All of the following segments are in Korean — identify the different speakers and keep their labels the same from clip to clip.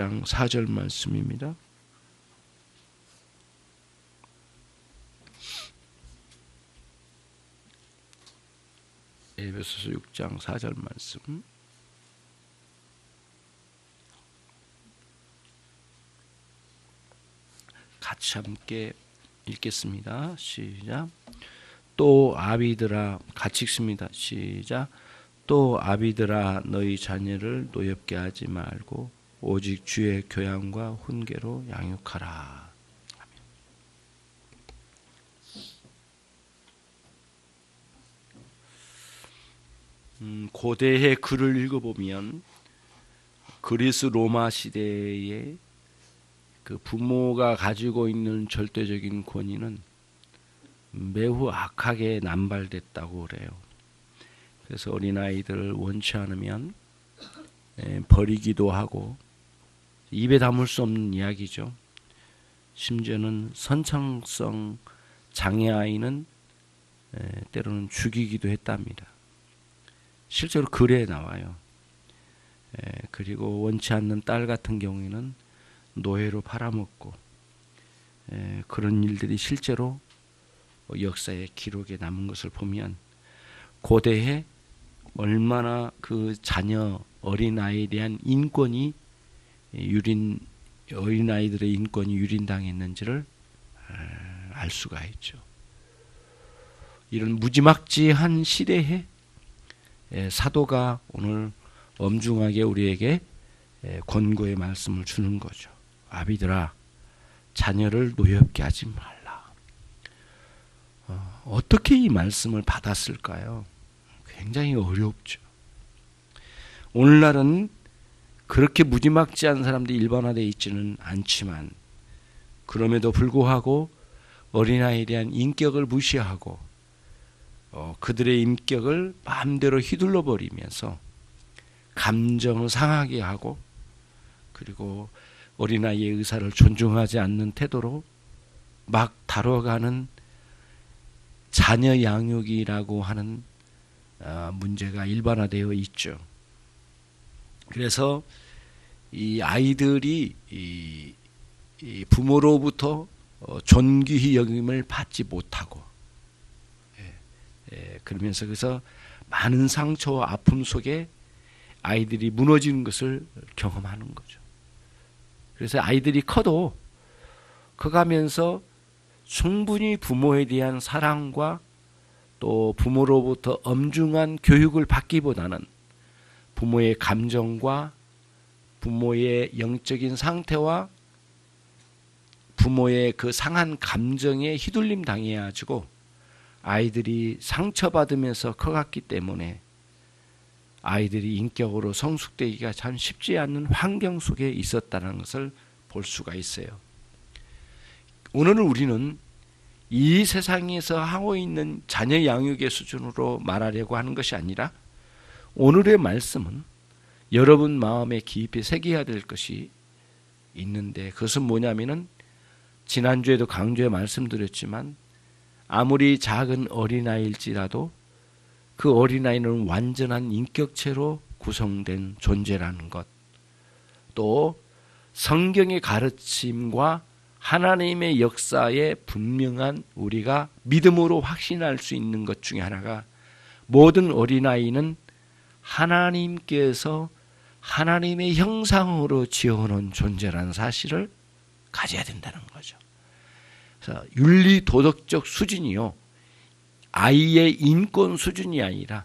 Speaker 1: 6장 4절 말씀입니다. 에베소서 6장 4절 말씀. 같이 함께 읽겠습니다. 시작. 또 아비들아, 같이 읽습니다. 시작. 또 아비들아, 너희 자녀를 노엽게 하지 말고 오직 주의 교양과 훈계로 양육하라. 고대의 글을 읽어보면 그리스 로마 시대에 그 부모가 가지고 있는 절대적인 권위는 매우 악하게 남발됐다고 그래요. 그래서 어린아이들을 원치 않으면 버리기도 하고, 입에 담을 수 없는 이야기죠. 심지어는 선천성 장애아이는 때로는 죽이기도 했답니다. 실제로 글에 나와요. 그리고 원치 않는 딸 같은 경우에는 노예로 팔아먹고, 그런 일들이 실제로 역사의 기록에 남은 것을 보면 고대에 얼마나 그 자녀 어린아이에 대한 인권이 어린아이들의 인권이 유린당했는지를 알 수가 있죠. 이런 무지막지한 시대에 사도가 오늘 엄중하게 우리에게 권고의 말씀을 주는 거죠. 아비들아, 자녀를 노엽게 하지 말라. 어떻게 이 말씀을 받았을까요? 굉장히 어렵죠. 오늘날은 그렇게 무지막지한 사람들이 일반화되어 있지는 않지만, 그럼에도 불구하고 어린아이에 대한 인격을 무시하고 그들의 인격을 마음대로 휘둘러 버리면서 감정을 상하게 하고, 그리고 어린아이의 의사를 존중하지 않는 태도로 막 다뤄가는 자녀 양육이라고 하는 문제가 일반화되어 있죠. 그래서 이 아이들이 이 부모로부터 존귀히 여김을 받지 못하고, 그러면서 그래서 많은 상처와 아픔 속에 아이들이 무너지는 것을 경험하는 거죠. 그래서 아이들이 커가면서 충분히 부모에 대한 사랑과 또 부모로부터 엄중한 교육을 받기보다는 부모의 감정과 부모의 영적인 상태와 부모의 그 상한 감정에 휘둘림 당해가지고 아이들이 상처받으면서 커갔기 때문에 아이들이 인격으로 성숙되기가 참 쉽지 않은 환경 속에 있었다는 것을 볼 수가 있어요. 오늘은 우리는 이 세상에서 하고 있는 자녀 양육의 수준으로 말하려고 하는 것이 아니라, 오늘의 말씀은 여러분 마음에 깊이 새겨야 될 것이 있는데, 그것은 뭐냐면은 지난주에도 강조해 말씀드렸지만, 아무리 작은 어린아이일지라도 그 어린아이는 완전한 인격체로 구성된 존재라는 것, 또 성경의 가르침과 하나님의 역사에 분명한 우리가 믿음으로 확신할 수 있는 것 중에 하나가, 모든 어린아이는 하나님께서 하나님의 형상으로 지어놓은 존재라는 사실을 가져야 된다는 거죠. 그래서 윤리 도덕적 수준이요, 아이의 인권 수준이 아니라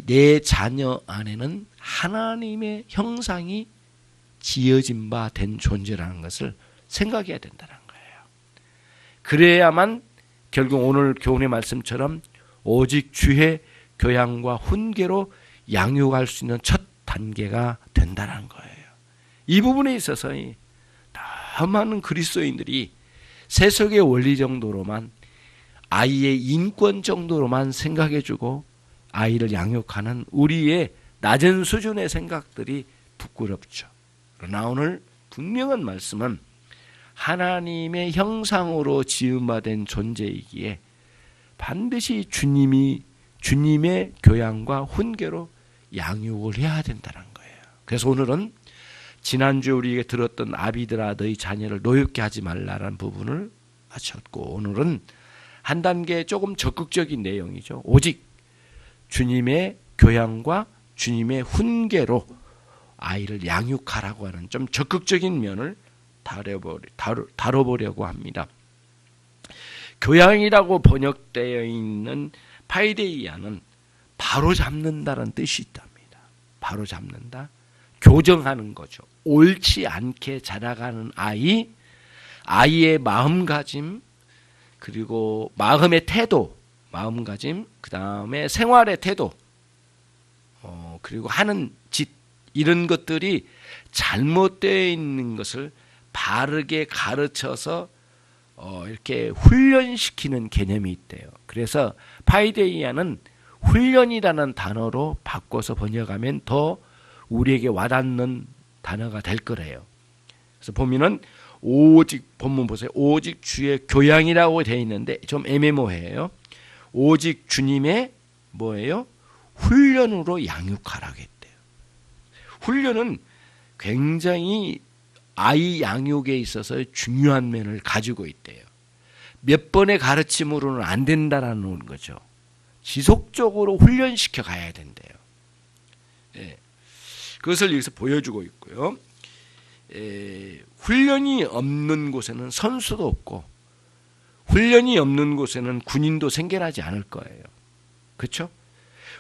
Speaker 1: 내 자녀 안에는 하나님의 형상이 지어진 바 된 존재라는 것을 생각해야 된다는 거예요. 그래야만 결국 오늘 교훈의 말씀처럼 오직 주의 교양과 훈계로 양육할 수 있는 첫 단계가 된다는 거예요. 이 부분에 있어서 너무 많은 그리스도인들이 세속의 원리 정도로만, 아이의 인권 정도로만 생각해주고 아이를 양육하는 우리의 낮은 수준의 생각들이 부끄럽죠. 그러나 오늘 분명한 말씀은 하나님의 형상으로 지음받은 존재이기에 반드시 주님의 교양과 훈계로 양육을 해야 된다는 거예요. 그래서 오늘은 지난주에 우리에게 들었던 아비들아 너희 자녀를 노엽게 하지 말라라는 부분을 마쳤고, 오늘은 한 단계 조금 적극적인 내용이죠. 오직 주님의 교양과 주님의 훈계로 아이를 양육하라고 하는 좀 적극적인 면을 다뤄보려고 합니다. 교양이라고 번역되어 있는 파이데이아는 바로 잡는다는 뜻이 있답니다. 바로 잡는다. 교정하는 거죠. 옳지 않게 자라가는 아이의 마음가짐, 그리고 마음의 태도, 마음가짐, 그 다음에 생활의 태도, 그리고 하는 짓, 이런 것들이 잘못되어 있는 것을 바르게 가르쳐서 이렇게 훈련시키는 개념이 있대요. 그래서 파이데이아는 훈련이라는 단어로 바꿔서 번역하면 더 우리에게 와닿는 단어가 될 거래요. 그래서 보면은 오직, 본문 보세요. 오직 주의 교양이라고 되어 있는데 좀 애매모호해요. 오직 주님의 뭐예요? 훈련으로 양육하라고 했대요. 훈련은 굉장히 아이 양육에 있어서 중요한 면을 가지고 있대요. 몇 번의 가르침으로는 안 된다라는 거죠. 지속적으로 훈련시켜 가야 된대요. 예. 그것을 여기서 보여주고 있고요. 훈련이 없는 곳에는 선수도 없고, 훈련이 없는 곳에는 군인도 생겨나지 않을 거예요. 그렇죠?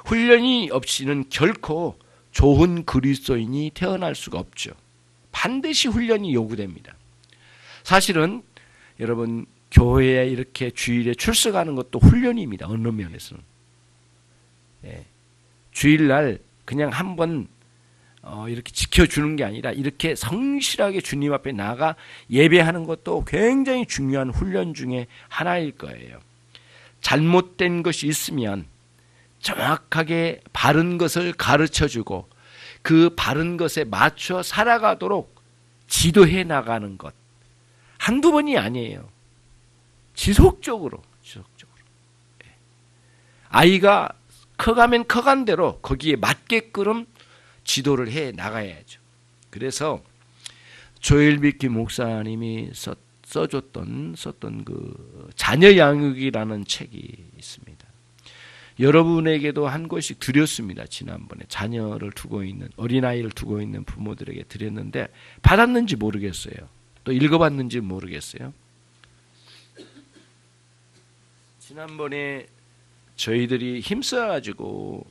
Speaker 1: 훈련이 없이는 결코 좋은 그리스도인이 태어날 수가 없죠. 반드시 훈련이 요구됩니다. 사실은 여러분, 교회에 이렇게 주일에 출석하는 것도 훈련입니다. 어느 면에서는. 예. 주일날 그냥 한번 이렇게 지켜주는 게 아니라 이렇게 성실하게 주님 앞에 나가 예배하는 것도 굉장히 중요한 훈련 중에 하나일 거예요. 잘못된 것이 있으면 정확하게 바른 것을 가르쳐주고 그 바른 것에 맞춰 살아가도록 지도해 나가는 것. 한두 번이 아니에요. 지속적으로. 아이가 커가면 커간 대로 거기에 맞게끔 지도를 해 나가야죠. 그래서 조엘 비키 목사님이 썼던 그 자녀 양육이라는 책이 있습니다. 여러분에게도 한 권씩 드렸습니다. 지난번에 자녀를 두고 있는, 어린아이를 두고 있는 부모들에게 드렸는데 받았는지 모르겠어요. 또 읽어봤는지 모르겠어요. 지난번에 저희들이 힘써가지고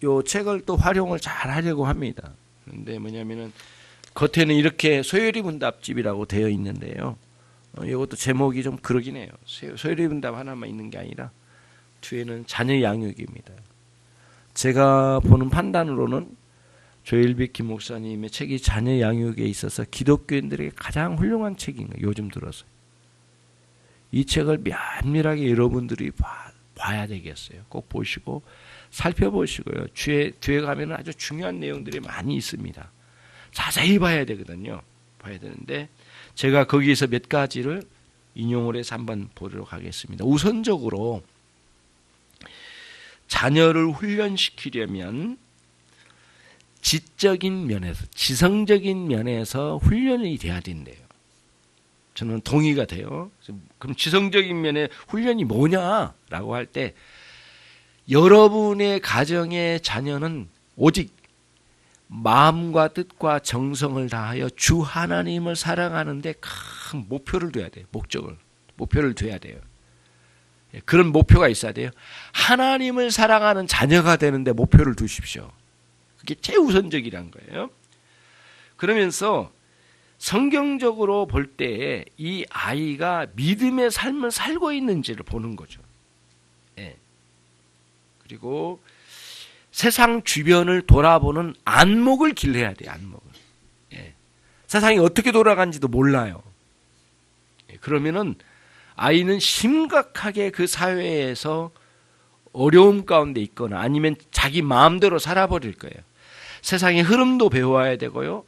Speaker 1: 요 책을 또 활용을 잘 하려고 합니다. 그런데 뭐냐면은 겉에는 이렇게 소요리 문답집이라고 되어 있는데요. 이것도 제목이 좀 그러긴 해요. 소요리 문답 하나만 있는 게 아니라 뒤에는 자녀 양육입니다. 제가 보는 판단으로는 조엘 비키 목사님의 책이 자녀 양육에 있어서 기독교인들에게 가장 훌륭한 책인 거예요. 요즘 들어서. 이 책을 면밀하게 여러분들이 봐야 되겠어요. 꼭 보시고 살펴보시고요. 뒤에 가면 아주 중요한 내용들이 많이 있습니다. 자세히 봐야 되거든요. 봐야 되는데 제가 거기에서 몇 가지를 인용을 해서 한번 보도록 하겠습니다. 우선적으로 자녀를 훈련시키려면 지적인 면에서, 지성적인 면에서 훈련이 돼야 된대요. 저는 동의가 돼요. 그럼 지성적인 면에 훈련이 뭐냐라고 할 때 여러분의 가정의 자녀는 오직 마음과 뜻과 정성을 다하여 주 하나님을 사랑하는 데 큰 목표를 둬야 돼요. 목표를 둬야 돼요. 그런 목표가 있어야 돼요. 하나님을 사랑하는 자녀가 되는데 목표를 두십시오. 그게 최우선적이란 거예요. 그러면서 성경적으로 볼 때 이 아이가 믿음의 삶을 살고 있는지를 보는 거죠. 예. 그리고 세상 주변을 돌아보는 안목을 길러야 돼요. 안목을. 예. 세상이 어떻게 돌아가는지도 몰라요. 예. 그러면은 아이는 심각하게 그 사회에서 어려움 가운데 있거나 아니면 자기 마음대로 살아버릴 거예요. 세상의 흐름도 배워야 되고요.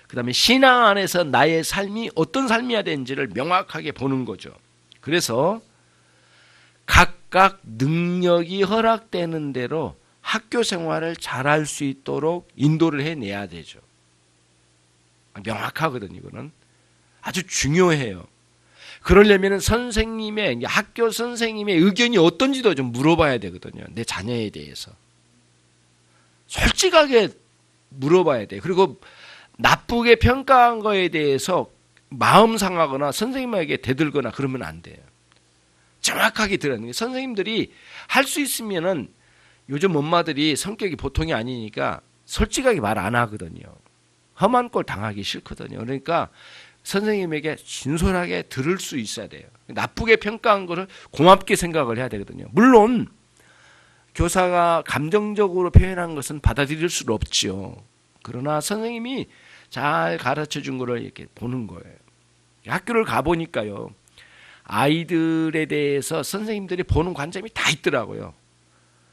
Speaker 1: 그 다음에 신앙 안에서 나의 삶이 어떤 삶이어야 되는지를 명확하게 보는 거죠. 그래서 각각 능력이 허락되는 대로 학교 생활을 잘할 수 있도록 인도를 해내야 되죠. 명확하거든요. 이거는 아주 중요해요. 그러려면 선생님의 학교 선생님의 의견이 어떤지도 좀 물어봐야 되거든요. 내 자녀에 대해서 솔직하게 물어봐야 돼요. 그리고 나쁘게 평가한 거에 대해서 마음 상하거나 선생님에게 대들거나 그러면 안 돼요. 정확하게 들어야 돼요. 선생님들이 할 수 있으면은 요즘 엄마들이 성격이 보통이 아니니까 솔직하게 말 안 하거든요. 험한 꼴 당하기 싫거든요. 그러니까 선생님에게 진솔하게 들을 수 있어야 돼요. 나쁘게 평가한 거를 고맙게 생각을 해야 되거든요. 물론 교사가 감정적으로 표현한 것은 받아들일 수 없지요. 그러나 선생님이 잘 가르쳐 준 거를 이렇게 보는 거예요. 학교를 가보니까요. 아이들에 대해서 선생님들이 보는 관점이 다 있더라고요.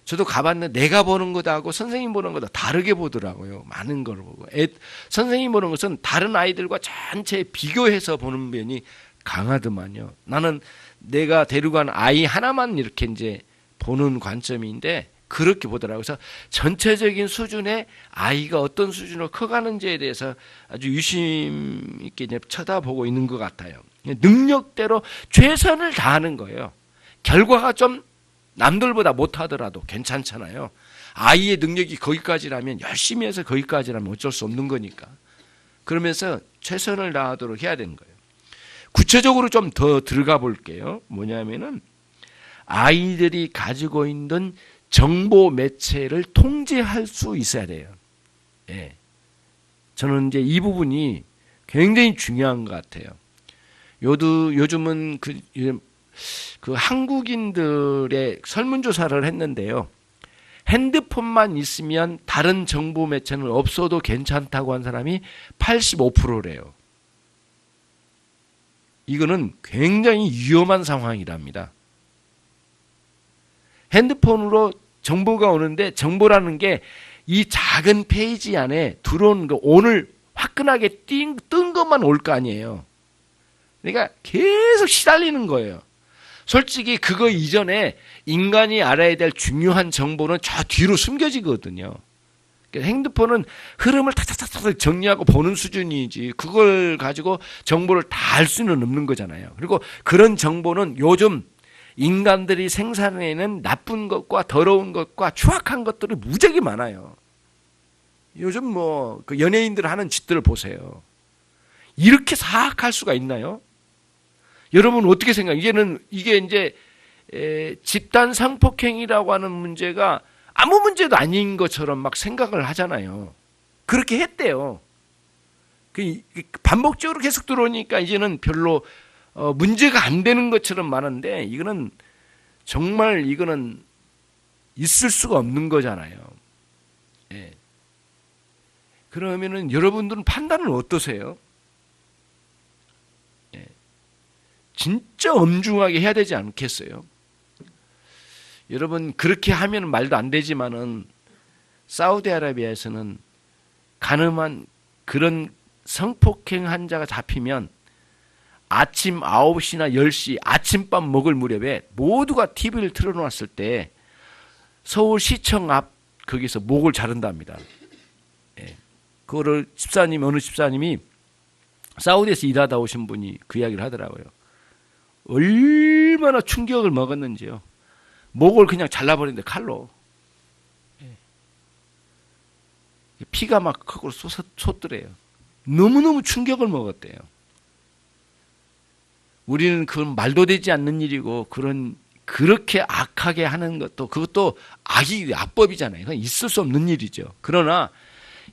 Speaker 1: 저도 가봤는데 내가 보는 것하고 선생님 보는 것도 다르게 보더라고요. 많은 걸 보고. 선생님 보는 것은 다른 아이들과 전체 비교해서 보는 면이 강하더만요. 나는 내가 데려간 아이 하나만 이렇게 이제 보는 관점인데 그렇게 보더라고요. 그래서 전체적인 수준의 아이가 어떤 수준으로 커가는지에 대해서 아주 유심 있게 이제 쳐다보고 있는 것 같아요. 능력대로 최선을 다하는 거예요. 결과가 좀 남들보다 못하더라도 괜찮잖아요. 아이의 능력이 거기까지라면 열심히 해서 거기까지라면 어쩔 수 없는 거니까. 그러면서 최선을 다하도록 해야 되는 거예요. 구체적으로 좀 더 들어가 볼게요. 뭐냐면은 아이들이 가지고 있는 정보 매체를 통제할 수 있어야 돼요. 예. 저는 이제 이 부분이 굉장히 중요한 것 같아요. 요즘은 그 한국인들의 설문조사를 했는데요. 핸드폰만 있으면 다른 정보 매체는 없어도 괜찮다고 한 사람이 85%래요. 이거는 굉장히 위험한 상황이랍니다. 핸드폰으로 정보가 오는데 정보라는 게 이 작은 페이지 안에 들어오는 거 오늘 화끈하게 뜬 것만 올 거 아니에요. 그러니까 계속 시달리는 거예요. 솔직히 그거 이전에 인간이 알아야 될 중요한 정보는 저 뒤로 숨겨지거든요. 그러니까 핸드폰은 흐름을 탁탁탁탁 정리하고 보는 수준이지 그걸 가지고 정보를 다 알 수는 없는 거잖아요. 그리고 그런 정보는 요즘 인간들이 생산해내는 나쁜 것과 더러운 것과 추악한 것들이 무지하게 많아요. 요즘 뭐 그 연예인들 하는 짓들을 보세요. 이렇게 사악할 수가 있나요? 여러분 어떻게 생각해요? 이게 이제 집단 성폭행이라고 하는 문제가 아무 문제도 아닌 것처럼 막 생각을 하잖아요. 그렇게 했대요. 반복적으로 계속 들어오니까 이제는 별로 문제가 안 되는 것처럼 많은데 이거는 정말 이거는 있을 수가 없는 거잖아요. 예. 그러면은 여러분들은 판단은 어떠세요? 예. 진짜 엄중하게 해야 되지 않겠어요? 여러분 그렇게 하면 말도 안 되지만은 사우디아라비아에서는 가늠한 그런 성폭행 환자가 잡히면 아침 9시나 10시 아침밥 먹을 무렵에 모두가 TV를 틀어놓았을 때 서울시청 앞 거기서 목을 자른답니다. 예. 그거를 어느 집사님이 사우디에서 일하다 오신 분이 그 이야기를 하더라고요. 얼마나 충격을 먹었는지요. 목을 그냥 잘라버리는데 칼로. 예. 피가 막 거꾸로 솟더래요. 너무너무 충격을 먹었대요. 우리는 그건 말도 되지 않는 일이고 그렇게 악하게 하는 것도 그것도 악법이잖아요. 그건 있을 수 없는 일이죠. 그러나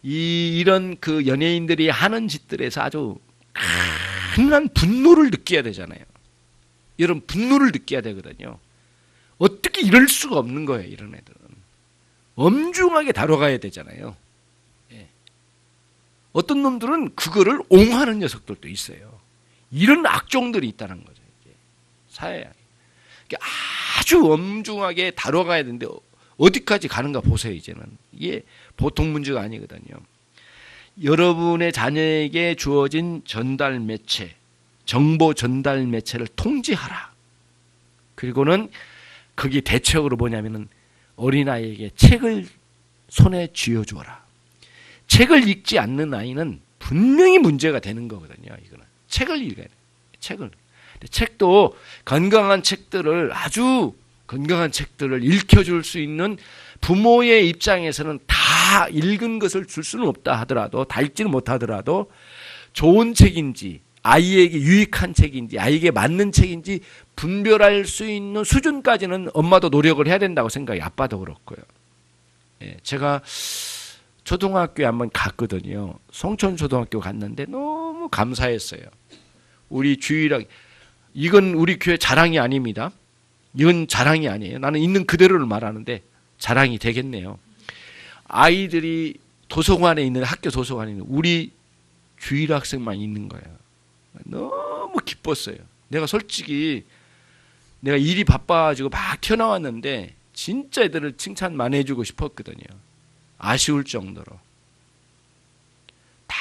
Speaker 1: 이런 그 연예인들이 하는 짓들에서 아주 강한 분노를 느껴야 되잖아요. 이런 분노를 느껴야 되거든요. 어떻게 이럴 수가 없는 거예요. 이런 애들은 엄중하게 다뤄가야 되잖아요. 예. 어떤 놈들은 그거를 옹호하는 녀석들도 있어요. 이런 악종들이 있다는 거죠. 사회에 아주 엄중하게 다뤄가야 되는데 어디까지 가는가 보세요. 이제는 이게 보통 문제가 아니거든요. 여러분의 자녀에게 주어진 전달 매체, 정보 전달 매체를 통제하라. 그리고는 거기 대책으로 뭐냐면은 어린아이에게 책을 손에 쥐어주어라. 책을 읽지 않는 아이는 분명히 문제가 되는 거거든요. 이거는 책을 읽어야 돼요. 책을. 책도 건강한 책들을 아주 건강한 책들을 읽혀줄 수 있는 부모의 입장에서는 다 읽은 것을 줄 수는 없다 하더라도 다 읽지는 못하더라도 좋은 책인지 아이에게 유익한 책인지 아이에게 맞는 책인지 분별할 수 있는 수준까지는 엄마도 노력을 해야 된다고 생각해요. 아빠도 그렇고요. 예, 제가 초등학교에 한번 갔거든요. 송천초등학교 갔는데 너무 감사했어요. 우리 주일학 이건 우리 교회 자랑이 아닙니다. 이건 자랑이 아니에요. 나는 있는 그대로를 말하는데 자랑이 되겠네요. 아이들이 도서관에 있는 학교 도서관에 있는 우리 주일학생만 있는 거예요. 너무 기뻤어요. 내가 솔직히 내가 일이 바빠가지고 막 튀어나왔는데 진짜 애들을 칭찬 많이 해주고 싶었거든요. 아쉬울 정도로. 다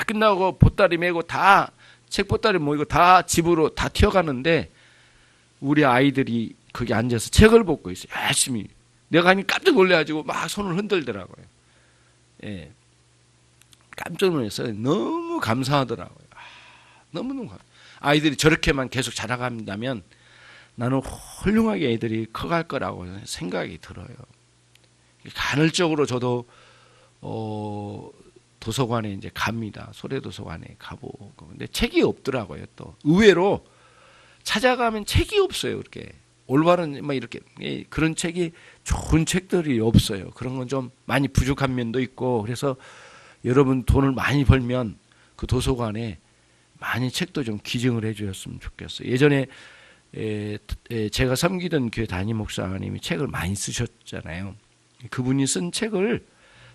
Speaker 1: 끝나고 보따리 메고 다 책 보따리 모이고 다 집으로 다 튀어가는데 우리 아이들이 거기 앉아서 책을 보고 있어요. 열심히. 내가 가니 깜짝 놀래가지고 막 손을 흔들더라고요. 예. 깜짝 놀랐어요. 너무 감사하더라고요. 너무너무 아이들이 저렇게만 계속 자라간다면 나는 훌륭하게 애들이 커갈 거라고 생각이 들어요. 간헐적으로 저도 도서관에 이제 갑니다. 소래도서관에 가보고. 근데 책이 없더라고요. 또 의외로 찾아가면 책이 없어요. 이렇게 올바른 막 이렇게 그런 책이 좋은 책들이 없어요. 그런 건 좀 많이 부족한 면도 있고 그래서 여러분 돈을 많이 벌면 그 도서관에 많이 책도 좀 기증을 해주셨으면 좋겠어요. 예전에 제가 섬기던 교회 담임 목사님이 책을 많이 쓰셨잖아요. 그분이 쓴 책을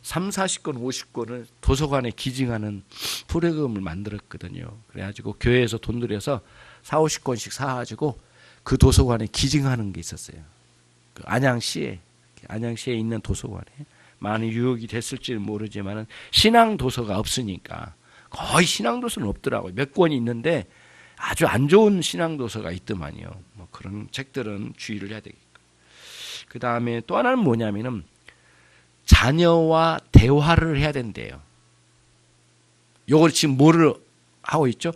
Speaker 1: 3, 40권, 50권을 도서관에 기증하는 프로그램을 만들었거든요. 그래가지고 교회에서 돈 들여서 4, 50권씩 사가지고 그 도서관에 기증하는 게 있었어요. 그 안양시에 있는 도서관에 많이 유혹이 됐을지는 모르지만 신앙 도서가 없으니까 거의 신앙 도서는 없더라고요. 몇 권이 있는데 아주 안 좋은 신앙 도서가 있더만요. 뭐 그런 책들은 주의를 해야 되겠고. 그 다음에 또 하나는 뭐냐면은 자녀와 대화를 해야 된대요. 요걸 지금 뭐를 하고 있죠?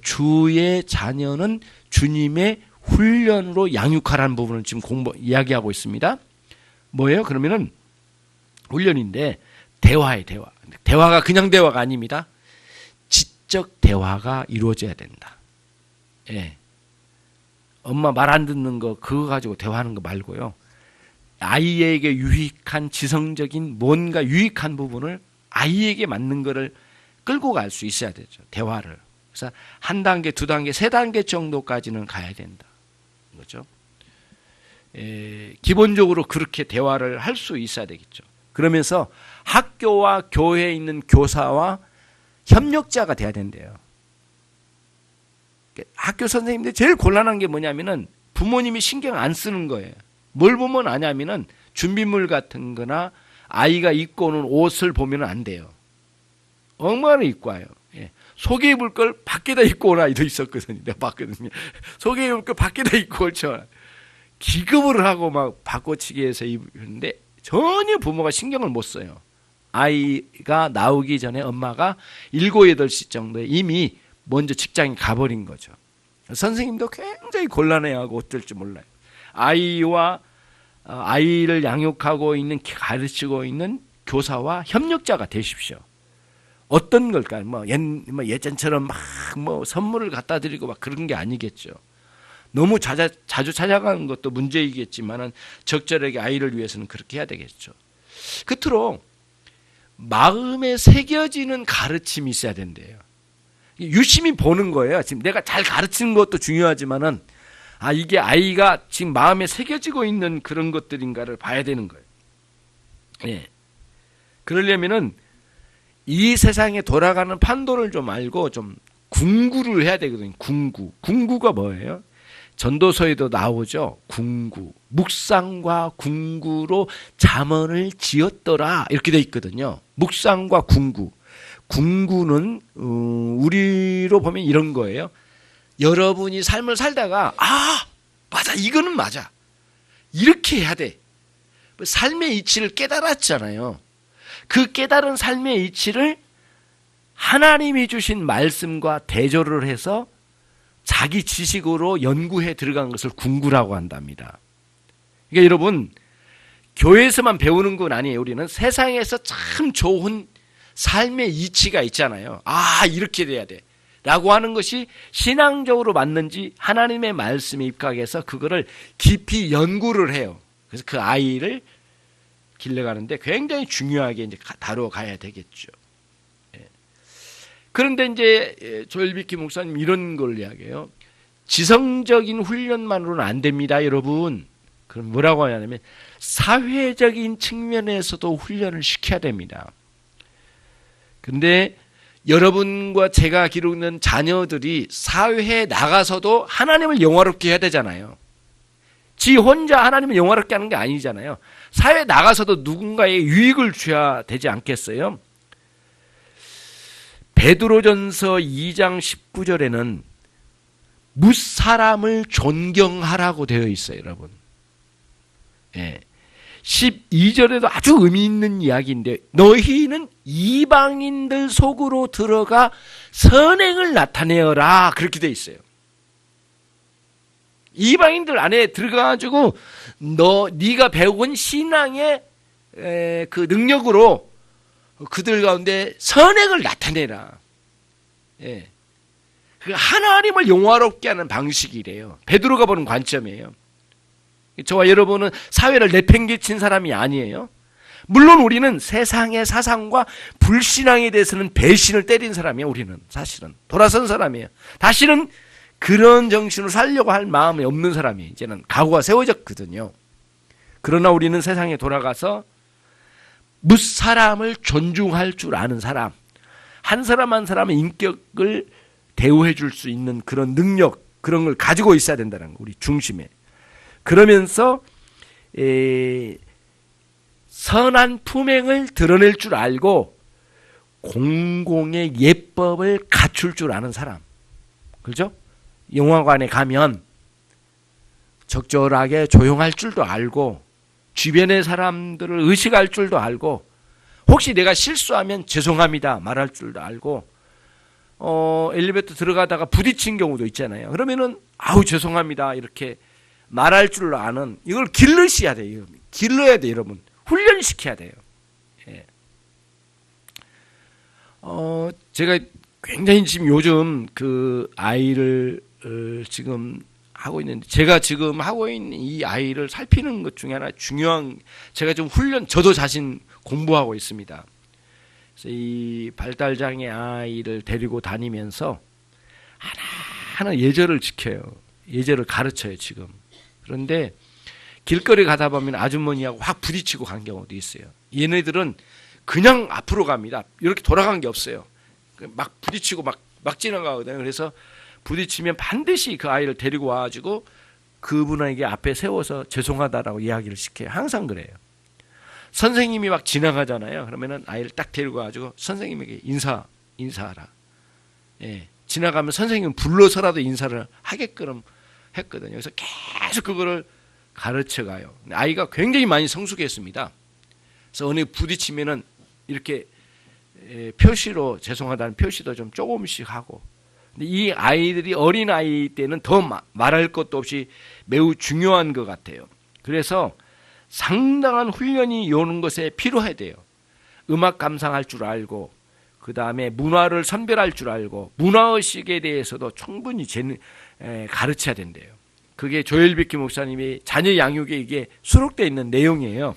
Speaker 1: 주의 자녀는 주님의 훈련으로 양육하라는 부분을 지금 이야기하고 있습니다. 뭐예요? 그러면은 훈련인데 대화예요, 대화. 대화가 그냥 대화가 아닙니다. 지적 대화가 이루어져야 된다. 예. 엄마 말 안 듣는 거 그거 가지고 대화하는 거 말고요. 아이에게 유익한 지성적인 뭔가 유익한 부분을 아이에게 맞는 거를 끌고 갈 수 있어야 되죠. 대화를. 그래서 한 단계, 두 단계, 세 단계 정도까지는 가야 된다. 거죠. 기본적으로 그렇게 대화를 할 수 있어야 되겠죠. 그러면서 학교와 교회에 있는 교사와 협력자가 돼야 된대요. 학교 선생님들 제일 곤란한 게 뭐냐면은 부모님이 신경 안 쓰는 거예요. 뭘 보면 아냐면은 준비물 같은 거나 아이가 입고 오는 옷을 보면 안 돼요. 엉망을 입고 와요. 예. 속에 입을 걸 밖에다 입고 온 아이도 있었거든요. 내가 봤거든요. 속에 입을 걸 밖에다 입고 올죠. 기급을 하고 막 바꿔치기 해서 입는데 전혀 부모가 신경을 못 써요. 아이가 나오기 전에 엄마가 7, 8시 정도에 이미 먼저 직장에 가버린 거죠. 선생님도 굉장히 곤란해하고 어떨 줄 몰라요. 아이를 양육하고 있는 가르치고 있는 교사와 협력자가 되십시오. 어떤 걸까요? 예전처럼 막 선물을 갖다 드리고 막 그런 게 아니겠죠. 너무 자주 찾아가는 것도 문제이겠지만은 적절하게 아이를 위해서는 그렇게 해야 되겠죠. 끝으로 마음에 새겨지는 가르침이 있어야 된대요. 유심히 보는 거예요. 지금 내가 잘 가르치는 것도 중요하지만은 이게 아이가 지금 마음에 새겨지고 있는 그런 것들인가를 봐야 되는 거예요. 예. 그러려면은 이 세상에 돌아가는 판도를 좀 알고 좀 궁구를 해야 되거든요. 궁구가 뭐예요? 전도서에도 나오죠. 궁구. 묵상과 궁구로 잠언을 지었더라. 이렇게 돼 있거든요. 묵상과 궁구. 궁구는 우리로 보면 이런 거예요. 여러분이 삶을 살다가 맞아, 이거는 맞아. 이렇게 해야 돼. 삶의 이치를 깨달았잖아요. 그 깨달은 삶의 이치를 하나님이 주신 말씀과 대조를 해서 자기 지식으로 연구해 들어간 것을 궁구라고 한답니다. 그러니까 여러분, 교회에서만 배우는 건 아니에요. 우리는 세상에서 참 좋은 삶의 이치가 있잖아요. 아, 이렇게 돼야 돼 라고 하는 것이 신앙적으로 맞는지 하나님의 말씀에 입각해서 그거를 깊이 연구를 해요. 그래서 그 아이를 길러가는데 굉장히 중요하게 이제 다뤄가야 되겠죠. 그런데 이제 조엘비키 목사님 이런 걸 이야기해요. 지성적인 훈련만으로는 안 됩니다, 여러분. 그럼 뭐라고 하냐면 사회적인 측면에서도 훈련을 시켜야 됩니다. 근데 여러분과 제가 기르는 자녀들이 사회에 나가서도 하나님을 영화롭게 해야 되잖아요. 지 혼자 하나님을 영화롭게 하는 게 아니잖아요. 사회에 나가서도 누군가의 유익을 줘야 되지 않겠어요? 베드로전서 2장 19절에는 무사람을 존경하라고 되어 있어요, 여러분. 12절에도 아주 의미 있는 이야기인데 너희는 이방인들 속으로 들어가 선행을 나타내어라 그렇게 되어 있어요. 이방인들 안에 들어가가지고 네가 배운 신앙의 그 능력으로 그들 가운데 선행을 나타내라. 하나님을 영화롭게 하는 방식이래요. 베드로가 보는 관점이에요. 저와 여러분은 사회를 내팽개친 사람이 아니에요. 물론 우리는 세상의 사상과 불신앙에 대해서는 배신을 때린 사람이에요. 우리는 사실은 돌아선 사람이에요. 다시는 그런 정신으로 살려고 할 마음이 없는 사람이 이제는 각오가 세워졌거든요. 그러나 우리는 세상에 돌아가서 무사람을 존중할 줄 아는 사람, 한 사람 한 사람의 인격을 대우해 줄 수 있는 그런 능력, 그런 걸 가지고 있어야 된다는 거, 우리 중심에. 그러면서 선한 품행을 드러낼 줄 알고 공공의 예법을 갖출 줄 아는 사람. 그렇죠? 영화관에 가면 적절하게 조용할 줄도 알고 주변의 사람들을 의식할 줄도 알고 혹시 내가 실수하면 죄송합니다 말할 줄도 알고 엘리베이터 들어가다가 부딪힌 경우도 있잖아요. 그러면은 아우 죄송합니다 이렇게 말할 줄로 아는, 이걸 길러셔야 돼요. 길러야 돼요, 여러분. 훈련시켜야 돼요. 제가 굉장히 지금 요즘 그 아이를 지금 하고 있는데, 제가 지금 하고 있는 이 아이를 살피는 것 중에 하나 중요한, 제가 좀 저도 자신 공부하고 있습니다. 그래서 이 발달장애 아이를 데리고 다니면서 하나하나 예절을 지켜요. 예절을 가르쳐요, 지금. 그런데 길거리 가다 보면 아주머니하고 확 부딪히고 간 경우도 있어요. 얘네들은 그냥 앞으로 갑니다. 이렇게 돌아간 게 없어요. 막 부딪히고 막 지나가거든요. 그래서 부딪히면 반드시 그 아이를 데리고 와가지고 그분에게 앞에 세워서 죄송하다라고 이야기를 시켜요. 항상 그래요. 선생님이 막 지나가잖아요. 그러면은 아이를 딱 데리고 와가지고 선생님에게 인사하라. 지나가면 선생님 불러서라도 인사를 하게끔 했거든요. 그래서 계속 그거를 가르쳐 가요. 아이가 굉장히 많이 성숙했습니다. 그래서 어느 부딪히면은 이렇게 표시로 죄송하다는 표시도 좀 조금씩 하고. 근데 이 아이들이 어린 아이 때는 더 말할 것도 없이 매우 중요한 것 같아요. 그래서 상당한 훈련이 오는 것에 필요해야 돼요. 음악 감상할 줄 알고, 그 다음에 문화를 선별할 줄 알고, 문화의식에 대해서도 충분히 가르쳐야 된대요. 그게 조엘비키 목사님이 자녀 양육에 이게 수록되어 있는 내용이에요.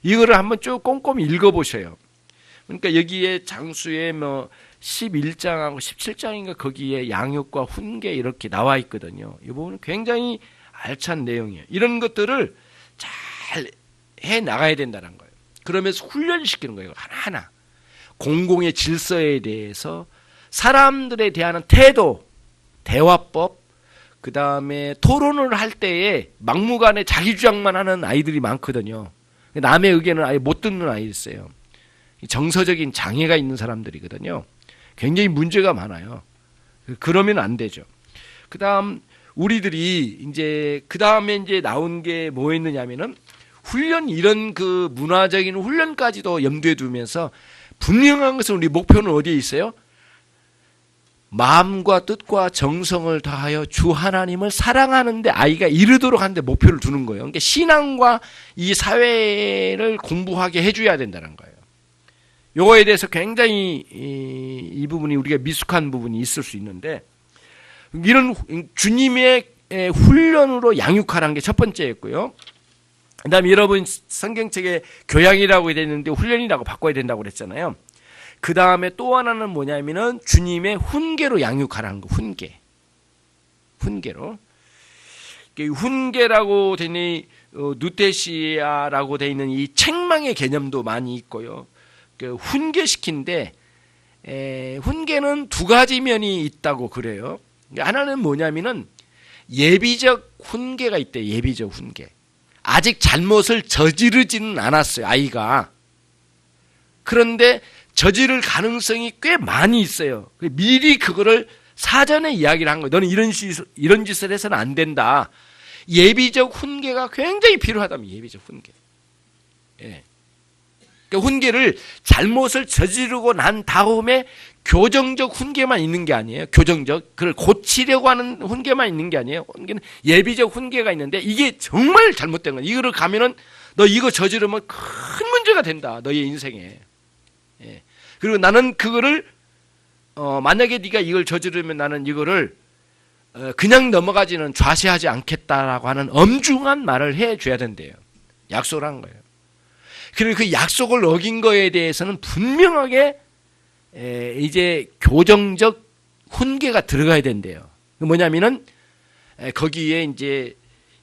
Speaker 1: 이거를 한번 쭉 꼼꼼히 읽어보셔요. 그러니까 여기에 장수의 11장하고 17장인가 거기에 양육과 훈계 이렇게 나와 있거든요. 이 부분은 굉장히 알찬 내용이에요. 이런 것들을 잘 해 나가야 된다는 거예요. 그러면서 훈련시키는 거예요. 하나하나. 공공의 질서에 대해서 사람들에 대한 태도, 대화법, 그 다음에 토론을 할 때에 막무가내 자기 주장만 하는 아이들이 많거든요. 남의 의견을 아예 못 듣는 아이들이 있어요. 정서적인 장애가 있는 사람들이거든요. 굉장히 문제가 많아요. 그러면 안 되죠. 그 다음 우리들이 이제 그 다음에 이제 나온 게 뭐였느냐면은 훈련, 이런 그 문화적인 훈련까지도 염두에 두면서 분명한 것은 우리 목표는 어디에 있어요? 마음과 뜻과 정성을 다하여 주 하나님을 사랑하는데 아이가 이르도록 하는데 목표를 두는 거예요. 그러니까 신앙과 이 사회를 공부하게 해줘야 된다는 거예요. 요거에 대해서 굉장히 이 부분이 우리가 미숙한 부분이 있을 수 있는데, 이런 주님의 훈련으로 양육하라는 게 첫 번째였고요. 그 다음에 여러분 성경책에 교양이라고 되어 있는데 훈련이라고 바꿔야 된다고 그랬잖아요. 그 다음에 또 하나는 뭐냐면은 주님의 훈계로 양육하라는 거. 훈계로. 훈계라고 되어 있는 누테시아라고 되어 있는 이 책망의 개념도 많이 있고요. 훈계시킨데 훈계는 두 가지 면이 있다고 그래요. 하나는 뭐냐면은 예비적 훈계가 있대요. 예비적 훈계. 아직 잘못을 저지르지는 않았어요, 아이가. 그런데 저지를 가능성이 꽤 많이 있어요. 미리 그거를 사전에 이야기를 한 거예요. 너는 이런 짓을 해서는 안 된다. 예비적 훈계가 굉장히 필요하다면 예비적 훈계. 예. 그러니까 훈계를 잘못을 저지르고 난 다음에 교정적 훈계만 있는 게 아니에요. 교정적, 그걸 고치려고 하는 훈계만 있는 게 아니에요. 훈계는 예비적 훈계가 있는데 이게 정말 잘못된 거예요. 이거를 가면은 너 이거 저지르면 큰 문제가 된다. 너의 인생에. 예. 그리고 나는 그거를 만약에 네가 이걸 저지르면 나는 이거를 그냥 넘어가지는 좌시하지 않겠다라고 하는 엄중한 말을 해줘야 된대요. 약속을 한 거예요. 그리고 그 약속을 어긴 거에 대해서는 분명하게 이제 교정적 훈계가 들어가야 된대요. 뭐냐면은 거기에 이제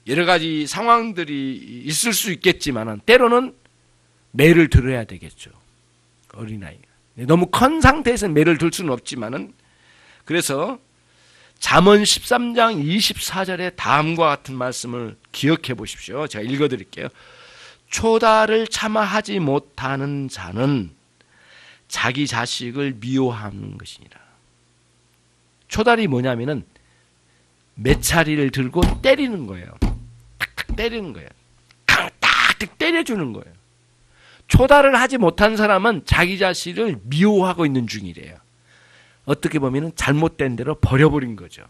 Speaker 1: 여러 가지 상황들이 있을 수 있겠지만은 때로는 매를 들어야 되겠죠. 어린아이가. 너무 큰 상태에서 매를 들 수는 없지만은, 그래서 잠언 13장 24절에 다음과 같은 말씀을 기억해 보십시오. 제가 읽어 드릴게요. 초다를 참아하지 못하는 자는 자기 자식을 미워하는 것이니라. 초달이 뭐냐면은 메차리를 들고 때리는 거예요. 탁탁 때리는 거예요. 탁탁 때려주는 거예요. 초달을 하지 못한 사람은 자기 자식을 미워하고 있는 중이래요. 어떻게 보면 잘못된 대로 버려버린 거죠.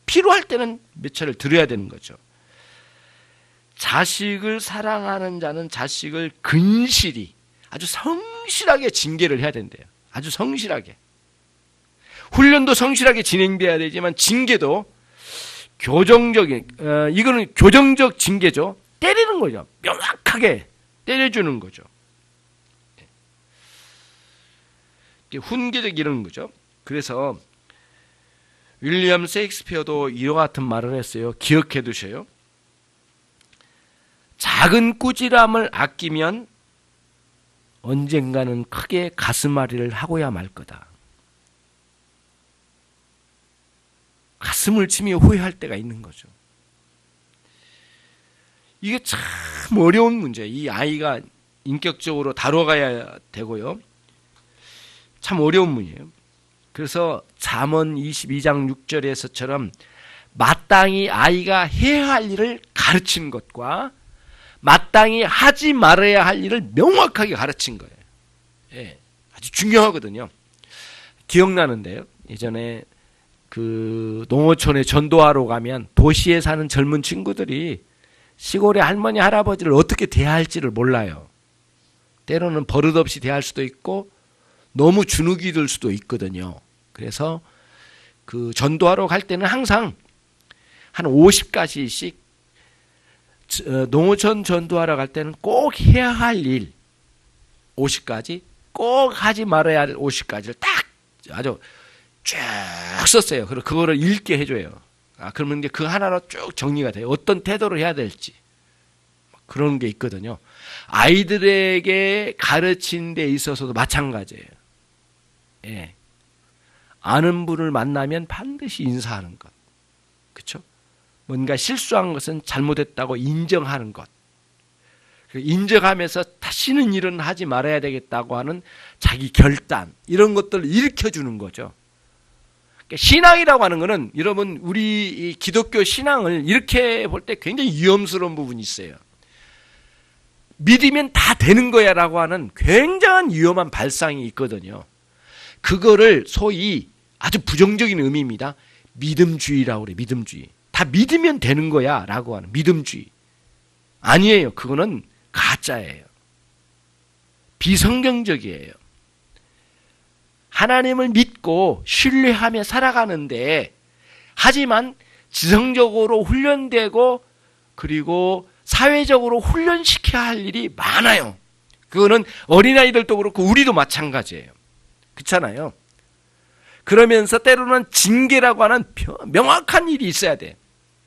Speaker 1: 필요할 때는 메차리를 들어야 되는 거죠. 자식을 사랑하는 자는 자식을 근실히 아주 성실하게 징계를 해야 된대요. 아주 성실하게. 훈련도 성실하게 진행돼야 되지만 징계도 교정적인, 이거는 교정적 징계죠. 때리는 거죠. 명확하게 때려주는 거죠. 훈계적 이런 거죠. 그래서 윌리엄 셰익스피어도 이와 같은 말을 했어요. 기억해 두셔요. 작은 꾸지람을 아끼면 언젠가는 크게 가슴앓이를 하고야 말 거다. 가슴을 치며 후회할 때가 있는 거죠. 이게 참 어려운 문제예요. 이 아이가 인격적으로 다뤄가야 되고요. 참 어려운 문제예요. 그래서 잠언 22장 6절에서처럼 마땅히 아이가 해야 할 일을 가르친 것과 마땅히 하지 말아야 할 일을 명확하게 가르친 거예요. 예, 아주 중요하거든요. 기억나는데요. 예전에 그 농어촌에 전도하러 가면 도시에 사는 젊은 친구들이 시골의 할머니 할아버지를 어떻게 대할지를 몰라요. 때로는 버릇없이 대할 수도 있고 너무 주눅이 들 수도 있거든요. 그래서 그 전도하러 갈 때는 항상 한 50가지씩 농어촌 전도하러 갈 때는 꼭 해야 할 일 50가지, 꼭 하지 말아야 할 50가지를 딱 아주 쭉 썼어요. 그리고 그거를 읽게 해줘요. 그러면 이제 그 하나로 쭉 정리가 돼요. 어떤 태도를 해야 될지. 그런 게 있거든요. 아이들에게 가르치는 데 있어서도 마찬가지예요. 예. 아는 분을 만나면 반드시 인사하는 것. 그렇죠? 뭔가 실수한 것은 잘못했다고 인정하는 것. 인정하면서 다시는 일은 하지 말아야 되겠다고 하는 자기 결단, 이런 것들을 일으켜주는 거죠. 신앙이라고 하는 것은 여러분 우리 기독교 신앙을 이렇게 볼 때 굉장히 위험스러운 부분이 있어요. 믿으면 다 되는 거야 라고 하는 굉장한 위험한 발상이 있거든요. 그거를 소위 아주 부정적인 의미입니다. 믿음주의라고 그래. 믿음주의. 다 믿으면 되는 거야 라고 하는 믿음주의. 아니에요. 그거는 가짜예요. 비성경적이에요. 하나님을 믿고 신뢰하며 살아가는데, 하지만 지성적으로 훈련되고 그리고 사회적으로 훈련시켜야 할 일이 많아요. 그거는 어린아이들도 그렇고 우리도 마찬가지예요. 그렇잖아요. 그러면서 때로는 징계라고 하는 명확한 일이 있어야 돼.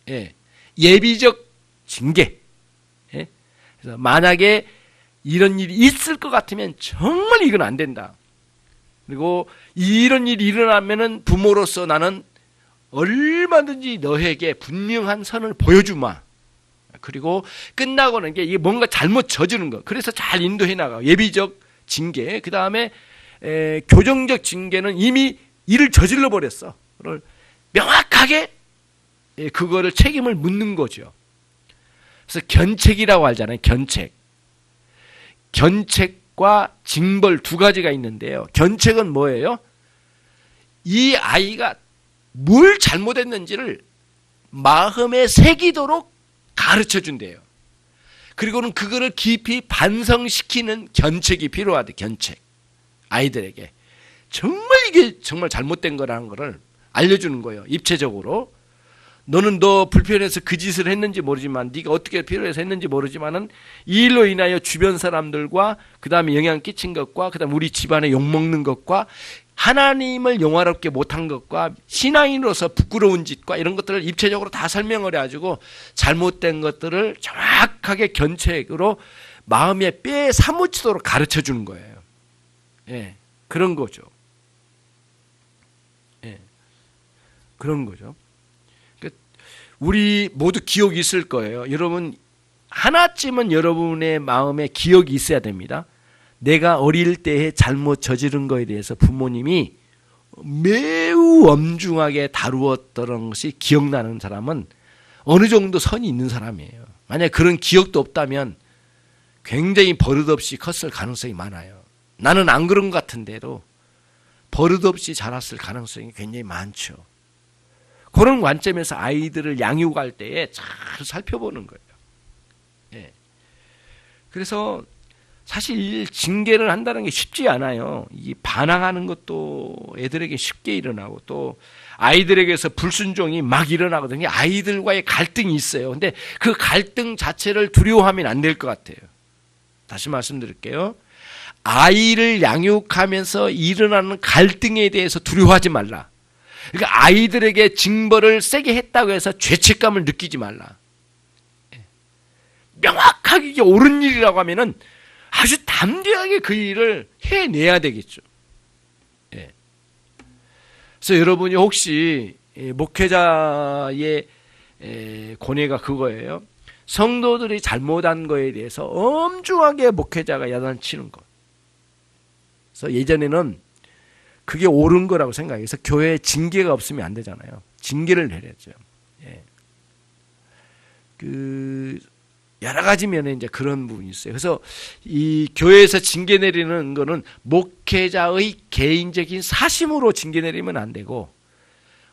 Speaker 1: 예. 예비적 징계. 예. 그래서 만약에 이런 일이 있을 것 같으면 정말 이건 안 된다. 그리고 이런 일이 일어나면은 부모로서 나는 얼마든지 너에게 분명한 선을 보여주마. 그리고 끝나고는 이게 뭔가 잘못 저지른 거. 그래서 잘 인도해 나가. 예비적 징계. 그 다음에 교정적 징계는 이미 일을 저질러 버렸어. 그걸 명확하게 그거를 책임을 묻는 거죠. 그래서 견책이라고 하잖아요. 견책. 견책과 징벌 두 가지가 있는데요. 견책은 뭐예요? 이 아이가 뭘 잘못했는지를 마음에 새기도록 가르쳐 준대요. 그리고는 그거를 깊이 반성시키는 견책이 필요하대. 견책. 아이들에게 정말 이게 정말 잘못된 거라는 거를 알려주는 거예요. 입체적으로. 너는 너 불편해서 그 짓을 했는지 모르지만, 네가 어떻게 필요해서 했는지 모르지만은 이 일로 인하여 주변 사람들과 그 다음에 영향 끼친 것과 그 다음에 우리 집안에 욕먹는 것과 하나님을 영화롭게 못한 것과 신앙인으로서 부끄러운 짓과 이런 것들을 입체적으로 다 설명을 해가지고 잘못된 것들을 정확하게 견책으로 마음에 뼈에 사무치도록 가르쳐 주는 거예요. 예, 그런 거죠. 예, 그런 거죠. 우리 모두 기억이 있을 거예요. 여러분, 하나쯤은 여러분의 마음에 기억이 있어야 됩니다. 내가 어릴 때에 잘못 저지른 거에 대해서 부모님이 매우 엄중하게 다루었던 것이 기억나는 사람은 어느 정도 선이 있는 사람이에요. 만약 그런 기억도 없다면 굉장히 버릇없이 컸을 가능성이 많아요. 나는 안 그런 것 같은데도 버릇없이 자랐을 가능성이 굉장히 많죠. 그런 관점에서 아이들을 양육할 때에 잘 살펴보는 거예요. 예. 그래서 사실 징계를 한다는 게 쉽지 않아요. 이 반항하는 것도 애들에게 쉽게 일어나고 또 아이들에게서 불순종이 막 일어나거든요. 아이들과의 갈등이 있어요. 근데 그 갈등 자체를 두려워하면 안 될 것 같아요. 다시 말씀드릴게요. 아이를 양육하면서 일어나는 갈등에 대해서 두려워하지 말라. 그러니까 아이들에게 징벌을 세게 했다고 해서 죄책감을 느끼지 말라. 명확하게 이게 옳은 일이라고 하면은 아주 담대하게 그 일을 해내야 되겠죠. 예. 그래서 여러분이 혹시 목회자의 고뇌가 그거예요. 성도들이 잘못한 거에 대해서 엄중하게 목회자가 야단치는 것. 그래서 예전에는 그게 옳은 거라고 생각해서 교회에 징계가 없으면 안 되잖아요. 징계를 내렸죠. 예. 여러 가지 면에 이제 그런 부분이 있어요. 그래서 이 교회에서 징계 내리는 거는 목회자의 개인적인 사심으로 징계 내리면 안 되고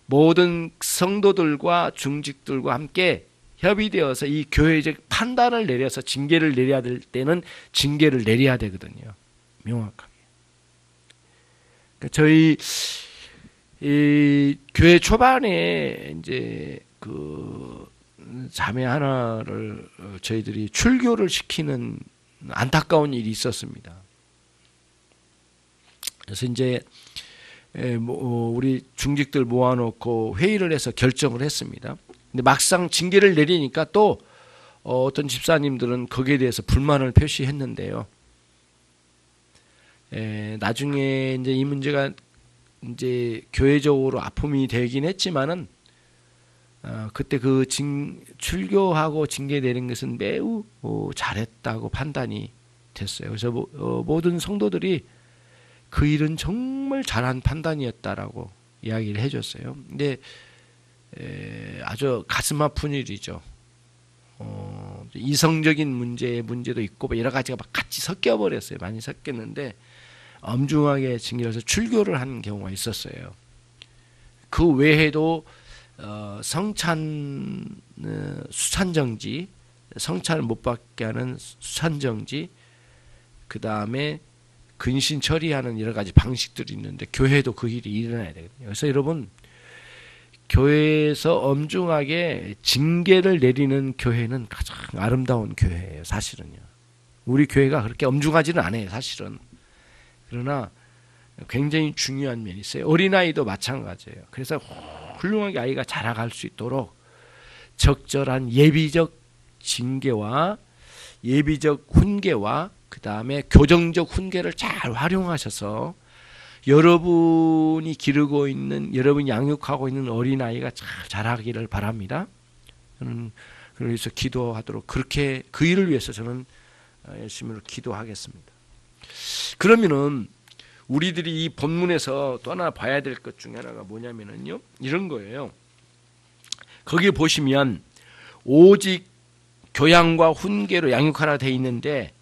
Speaker 1: 모든 성도들과 중직들과 함께 협의되어서 이 교회적 판단을 내려서 징계를 내려야 될 때는 징계를 내려야 되거든요. 명확하게. 그러니까 저희 이 교회 초반에 이제 그 자매 하나를 저희들이 출교를 시키는 안타까운 일이 있었습니다. 그래서 이제 우리 중직들 모아놓고 회의를 해서 결정을 했습니다. 근데 막상 징계를 내리니까 또 어떤 집사님들은 거기에 대해서 불만을 표시했는데요. 나중에 이제 이 문제가 이제 교회적으로 아픔이 되긴 했지만은 그때 그 출교하고 징계 내린 것은 매우 잘했다고 판단이 됐어요. 그래서 모든 성도들이 그 일은 정말 잘한 판단이었다라고 이야기를 해줬어요. 근데 아주 가슴 아픈 일이죠. 이성적인 문제도 있고 여러 가지가 막 같이 섞여 버렸어요. 많이 섞였는데 엄중하게 징계를 해서 출교를 한 경우가 있었어요. 그 외에도 수산정지, 성찬을 못 받게 하는 수산정지, 그 다음에 근신 처리하는 여러 가지 방식들이 있는데 교회도 그 일이 일어나야 되거든요. 그래서 여러분, 교회에서 엄중하게 징계를 내리는 교회는 가장 아름다운 교회예요. 사실은요. 우리 교회가 그렇게 엄중하지는 않아요. 사실은. 그러나 굉장히 중요한 면이 있어요. 어린아이도 마찬가지예요. 그래서 훌륭하게 아이가 자라갈 수 있도록 적절한 예비적 징계와 예비적 훈계와 그 다음에 교정적 훈계를 잘 활용하셔서 여러분이 기르고 있는, 여러분이 양육하고 있는 어린아이가 잘 자라기를 바랍니다. 저는 그래서 기도하도록, 그렇게 그 일을 위해서 저는 열심히 기도하겠습니다. 그러면은 우리들이 이 본문에서 또 하나 봐야 될 것 중에 하나가 뭐냐면은요, 이런 거예요. 거기 보시면 오직 교양과 훈계로 양육하라 되어 있는데,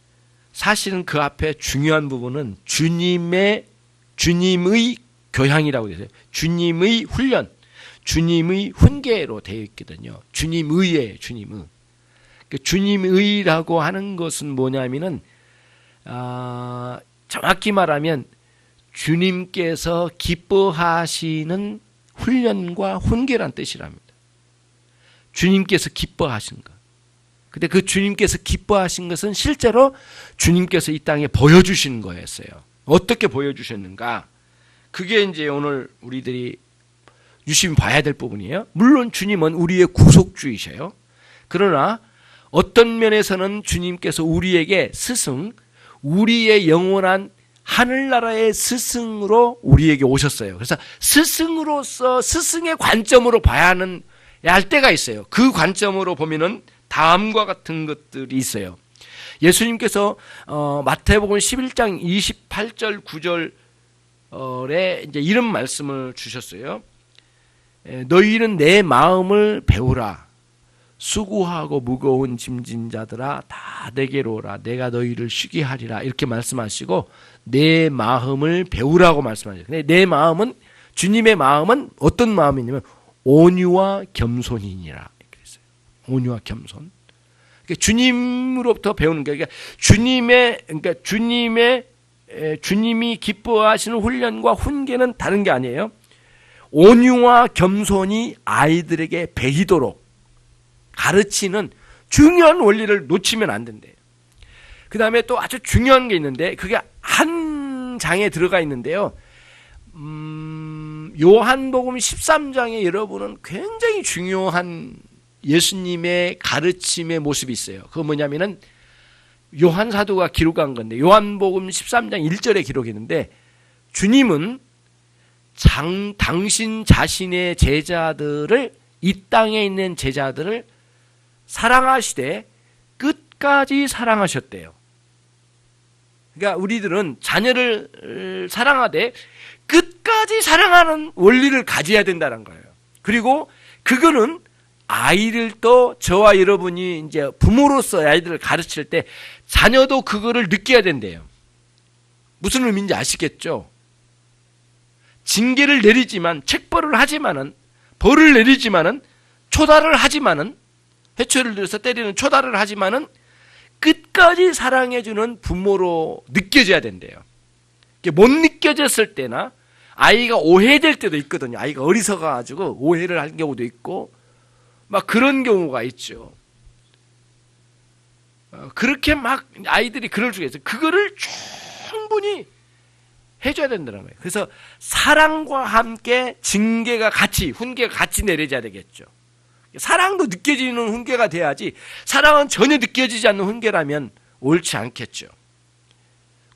Speaker 1: 사실은 그 앞에 중요한 부분은 주님의 교양이라고 되어 있어요. 주님의 훈련, 주님의 훈계로 되어 있거든요. 주님의예요. 주님의라고 하는 것은 뭐냐면은 정확히 말하면 주님께서 기뻐하시는 훈련과 훈계란 뜻이랍니다. 주님께서 기뻐하신 것. 근데 그 주님께서 기뻐하신 것은 실제로 주님께서 이 땅에 보여주신 거였어요. 어떻게 보여주셨는가? 그게 이제 오늘 우리들이 유심히 봐야 될 부분이에요. 물론 주님은 우리의 구속주이셔요. 그러나 어떤 면에서는 주님께서 우리에게 스승, 우리의 영원한 하늘나라의 스승으로 우리에게 오셨어요. 그래서 스승으로서 스승의 관점으로 봐야 할 때가 있어요. 그 관점으로 보면은 다음과 같은 것들이 있어요. 예수님께서 마태복음 11장 28절 9절에 이제 이런 말씀을 주셨어요. 너희는 내 마음을 배우라. 수고하고 무거운 짐진 자들아 다 내게로 오라. 내가 너희를 쉬게 하리라. 이렇게 말씀하시고 내 마음을 배우라고 말씀하셨어요. 근데 내 마음은, 주님의 마음은 어떤 마음이냐면 온유와 겸손이니라. 그랬어요. 온유와 겸손. 그러니까 주님으로부터 배우는 게, 그러니까 주님이 기뻐하시는 훈련과 훈계는 다른 게 아니에요. 온유와 겸손이 아이들에게 배이도록 가르치는 중요한 원리를 놓치면 안 된대요. 그 다음에 또 아주 중요한 게 있는데, 그게 한 장에 들어가 있는데요. 요한복음 13장에 여러분은 굉장히 중요한 예수님의 가르침의 모습이 있어요. 그거 뭐냐면은 요한 사도가 기록한 건데, 요한복음 13장 1절에 기록했는데, 주님은 당신 자신의 제자들을, 이 땅에 있는 제자들을 사랑하시되 끝까지 사랑하셨대요. 그러니까 우리들은 자녀를 사랑하되 끝까지 사랑하는 원리를 가져야 된다는 거예요. 그리고 그거는 아이들도, 저와 여러분이 이제 부모로서 아이들을 가르칠 때 자녀도 그거를 느껴야 된대요. 무슨 의미인지 아시겠죠? 징계를 내리지만, 책벌을 하지만은, 벌을 내리지만은, 초달을 하지만은, 회초리를 들어서 때리는 초달을 하지만은 끝까지 사랑해주는 부모로 느껴져야 된대요. 못 느껴졌을 때나 아이가 오해될 때도 있거든요. 아이가 어리석어가지고 오해를 할 경우도 있고 막 그런 경우가 있죠. 그렇게 막 아이들이 그럴 수가 있어요. 그거를 충분히 해줘야 된다는 거예요. 그래서 사랑과 함께 징계가 같이, 훈계가 같이 내려져야 되겠죠. 사랑도 느껴지는 훈계가 돼야지, 사랑은 전혀 느껴지지 않는 훈계라면 옳지 않겠죠.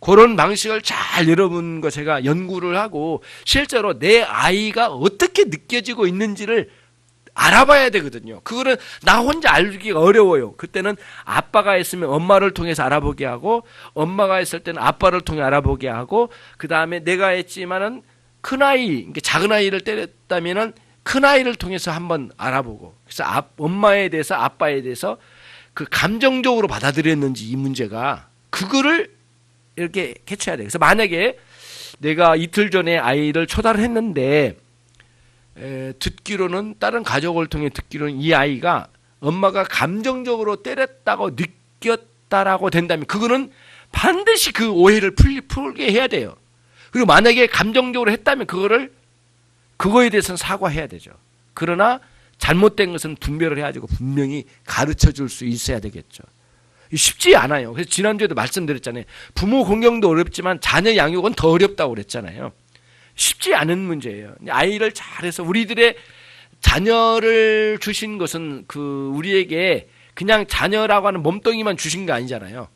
Speaker 1: 그런 방식을 잘 여러분과 제가 연구를 하고 실제로 내 아이가 어떻게 느껴지고 있는지를 알아봐야 되거든요. 그거는 나 혼자 알기가 어려워요. 그때는 아빠가 있으면 엄마를 통해서 알아보게 하고, 엄마가 있을 때는 아빠를 통해 알아보게 하고, 그 다음에 내가 했지만은 큰아이, 작은 아이를 때렸다면은 큰아이를 통해서 한번 알아보고, 그래서 엄마에 대해서, 아빠에 대해서 그 감정적으로 받아들였는지, 이 문제가, 그거를 이렇게 캐치해야 돼요. 그래서 만약에 내가 이틀 전에 아이를 초달을 했는데 듣기로는 다른 가족을 통해 듣기로는 이 아이가 엄마가 감정적으로 때렸다고 느꼈다라고 된다면 그거는 반드시 그 오해를 풀게 해야 돼요. 그리고 만약에 감정적으로 했다면 그거에 대해서는 사과해야 되죠. 그러나 잘못된 것은 분별을 해가지고 분명히 가르쳐 줄 수 있어야 되겠죠. 쉽지 않아요. 그래서 지난주에도 말씀드렸잖아요. 부모 공경도 어렵지만 자녀 양육은 더 어렵다고 그랬잖아요. 쉽지 않은 문제예요. 아이를 잘해서 우리들의 자녀를 주신 것은 우리에게 그냥 자녀라고 하는 몸뚱이만 주신 게 아니잖아요.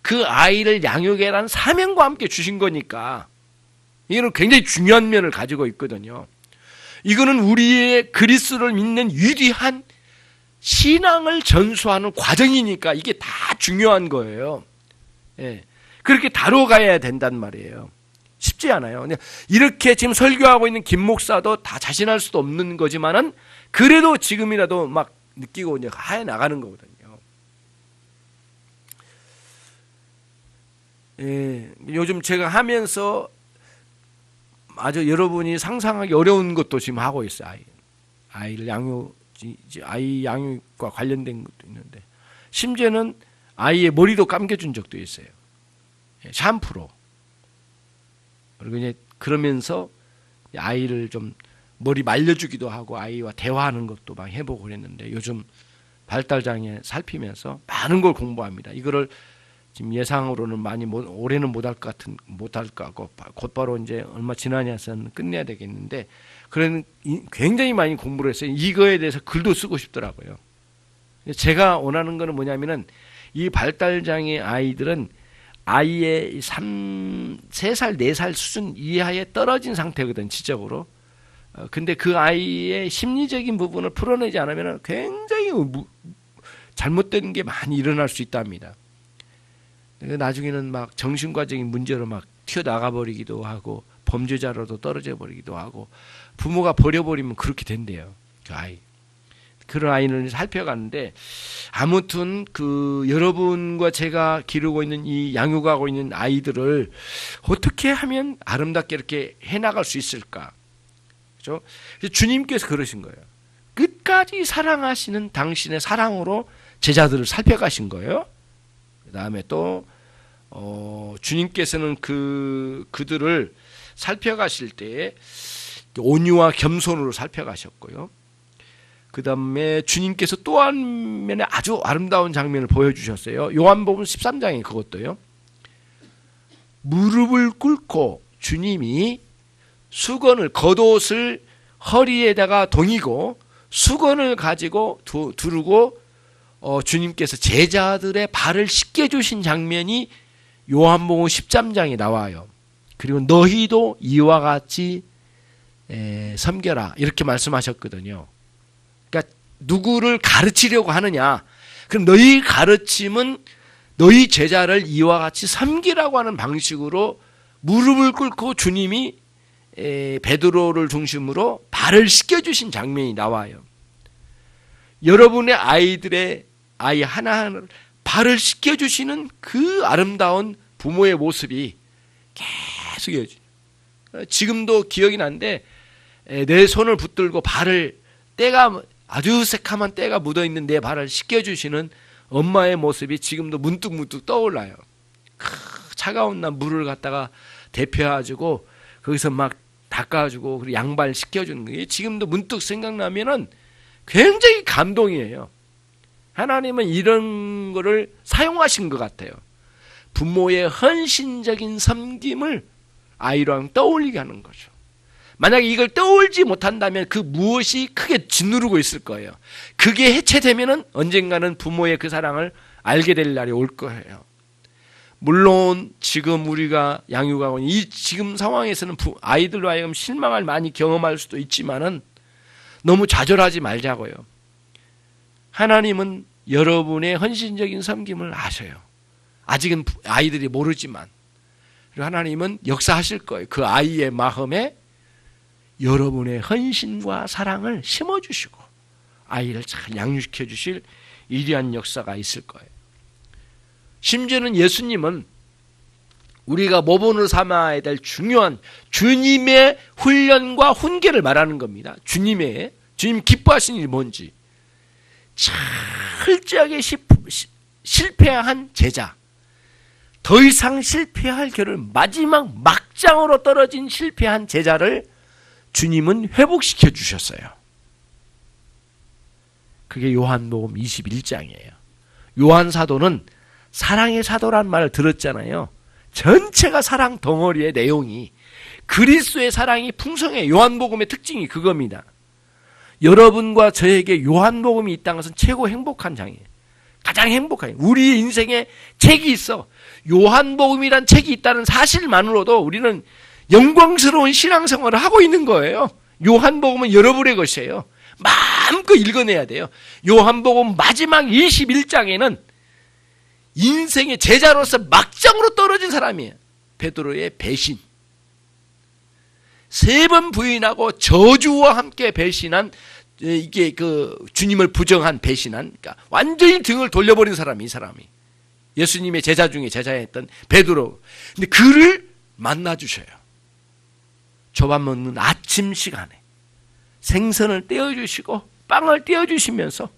Speaker 1: 그 아이를 양육해라는 사명과 함께 주신 거니까 이거는 굉장히 중요한 면을 가지고 있거든요. 이거는 우리의 그리스도를 믿는 위대한 신앙을 전수하는 과정이니까 이게 다 중요한 거예요. 예. 그렇게 다뤄가야 된단 말이에요. 쉽지 않아요. 이렇게 지금 설교하고 있는 김 목사도 다 자신할 수도 없는 거지만은 그래도 지금이라도 막 느끼고 이제 해 나가는 거거든요. 예. 요즘 제가 하면서 아주 여러분이 상상하기 어려운 것도 지금 하고 있어요. 아이를 아이 양육과 관련된 것도 있는데 심지어는 아이의 머리도 감겨준 적도 있어요. 샴푸로. 그리고 이제 그러면서 아이를 좀 머리 말려주기도 하고 아이와 대화하는 것도 막 해보고 그랬는데 요즘 발달장애 살피면서 많은 걸 공부합니다. 이거를 지금 예상으로는 많이 올해는 못할 것 같고 곧바로 이제 얼마 지나지 않아서는 끝내야 되겠는데 그런 굉장히 많이 공부를 했어요. 이거에 대해서 글도 쓰고 싶더라고요. 제가 원하는 거는 뭐냐면은 이 발달장애 아이들은 아이의 3살, 4살 수준 이하에 떨어진 상태거든, 지적으로. 근데 그 아이의 심리적인 부분을 풀어내지 않으면 굉장히 잘못된 게 많이 일어날 수 있답니다. 나중에는 막 정신과적인 문제로 막 튀어나가 버리기도 하고 범죄자로도 떨어져 버리기도 하고 부모가 버려버리면 그렇게 된대요. 그 아이. 그런 아이를 살펴가는데 아무튼 여러분과 제가 기르고 있는 이 양육하고 있는 아이들을 어떻게 하면 아름답게 이렇게 해나갈 수 있을까? 그렇죠? 주님께서 그러신 거예요. 끝까지 사랑하시는 당신의 사랑으로 제자들을 살펴가신 거예요. 그 다음에 또 주님께서는 그들을 살펴가실 때에 온유와 겸손으로 살펴가셨고요. 그 다음에 주님께서 또 한 면에 아주 아름다운 장면을 보여주셨어요. 요한복음 13장에 그것도요. 무릎을 꿇고 주님이 겉옷을 허리에다가 동이고 수건을 가지고 두르고 주님께서 제자들의 발을 씻겨주신 장면이 요한복음 13장에 나와요. 그리고 너희도 이와 같이 섬겨라 이렇게 말씀하셨거든요. 그러니까 누구를 가르치려고 하느냐? 그럼 너희 가르침은 너희 제자를 이와 같이 섬기라고 하는 방식으로 무릎을 꿇고 주님이 베드로를 중심으로 발을 씻겨주신 장면이 나와요. 여러분의 아이 하나하나를 발을 씻겨주시는 그 아름다운 부모의 모습이 계속 이어져요. 지금도 기억이 나는데 내 손을 붙들고 아주 새카만 때가 묻어있는 내 발을 씻겨주시는 엄마의 모습이 지금도 문득문득 떠올라요. 차가운 날 물을 갖다가 데펴가지고 거기서 막 닦아주고 그리고 양발 씻겨주는 게 지금도 문득 생각나면은 굉장히 감동이에요. 하나님은 이런 거를 사용하신 것 같아요. 부모의 헌신적인 섬김을 아이랑 떠올리게 하는 거죠. 만약에 이걸 떠올지 못한다면 그 무엇이 크게 짓누르고 있을 거예요. 그게 해체되면은 언젠가는 부모의 그 사랑을 알게 될 날이 올 거예요. 물론 지금 우리가 양육하고 있는 이 지금 상황에서는 아이들로 하여금 실망을 많이 경험할 수도 있지만은 너무 좌절하지 말자고요. 하나님은 여러분의 헌신적인 섬김을 아셔요. 아직은 아이들이 모르지만 하나님은 역사하실 거예요. 그 아이의 마음에 여러분의 헌신과 사랑을 심어주시고 아이를 잘 양육시켜 주실 위대한 역사가 있을 거예요. 심지어는 예수님은 우리가 모본으로 삼아야 될 중요한 주님의 훈련과 훈계를 말하는 겁니다. 주님 기뻐하시는 일이 뭔지. 철저하게 실패한 제자, 더 이상 실패할 겨를 마지막 막장으로 떨어진 실패한 제자를 주님은 회복시켜 주셨어요. 그게 요한복음 21장이에요. 요한 사도는 사랑의 사도란 말을 들었잖아요. 전체가 사랑 덩어리의 내용이, 그리스도의 사랑이 풍성해. 요한복음의 특징이 그겁니다. 여러분과 저에게 요한복음이 있다는 것은 최고 행복한 장이에요. 가장 행복해요. 우리 인생에 책이 있어. 요한복음이란 책이 있다는 사실만으로도 우리는 영광스러운 신앙생활을 하고 있는 거예요. 요한복음은 여러분의 것이에요. 마음껏 읽어내야 돼요. 요한복음 마지막 21장에는 인생의 제자로서 막장으로 떨어진 사람이에요. 베드로의 배신. 3번 부인하고 저주와 함께 배신한, 이게 주님을 부정한 배신한, 그러니까 완전히 등을 돌려버린 사람이, 이 사람이. 예수님의 제자 중에 제자였던 베드로. 근데 그를 만나주셔요. 조밥 먹는 아침 시간에 생선을 떼어주시고 빵을 떼어주시면서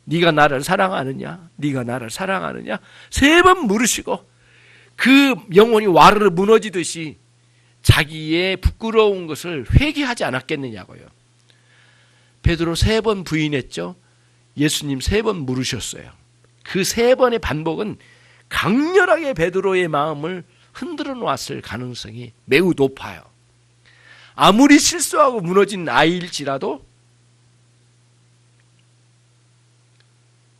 Speaker 1: 네가 나를 사랑하느냐? 네가 나를 사랑하느냐? 3번 물으시고 그 영혼이 와르르 무너지듯이 자기의 부끄러운 것을 회개하지 않았겠느냐고요. 베드로 3번 부인했죠. 예수님 3번 물으셨어요. 그 3번의 반복은 강렬하게 베드로의 마음을 흔들어 놓았을 가능성이 매우 높아요. 아무리 실수하고 무너진 아이일지라도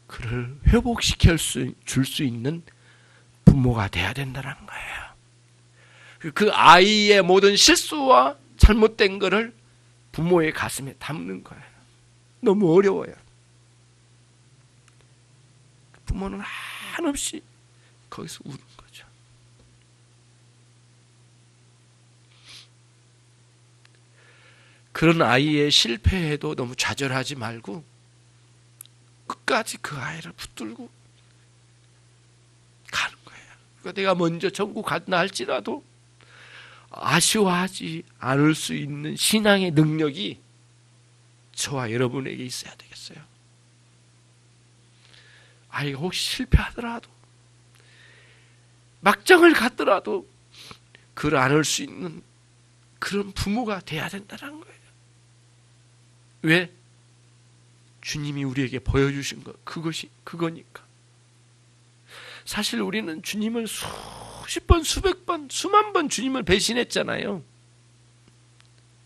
Speaker 1: 그를 회복시켜 줄 수 있는 부모가 돼야 된다는 거예요. 그 아이의 모든 실수와 잘못된 것을 부모의 가슴에 담는 거예요. 너무 어려워요. 부모는 한없이 거기서 우는 거죠. 그런 아이의 실패에도 너무 좌절하지 말고 끝까지 그 아이를 붙들고 가는 거예요. 그러니까 내가 먼저 천국 간다 할지라도 아쉬워하지 않을 수 있는 신앙의 능력이 저와 여러분에게 있어야 되겠어요. 아이가 혹시 실패하더라도 막장을 갔더라도 그를 안을 수 있는 그런 부모가 돼야 된다는 거예요. 왜? 주님이 우리에게 보여주신 것, 그거니까. 사실 우리는 주님을 수십 번, 수백 번, 수만 번 주님을 배신했잖아요.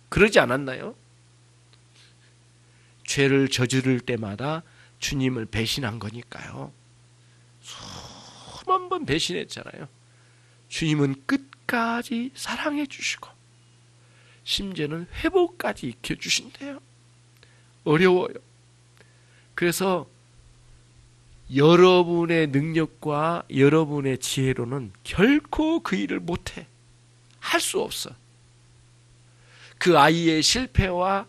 Speaker 1: 그러지 않았나요? 죄를 저지를 때마다 주님을 배신한 거니까요. 수만 번 배신했잖아요. 주님은 끝까지 사랑해 주시고 심지어는 회복까지 익혀주신대요. 어려워요. 그래서 여러분의 능력과 여러분의 지혜로는 결코 그 일을 못해. 할 수 없어. 그 아이의 실패와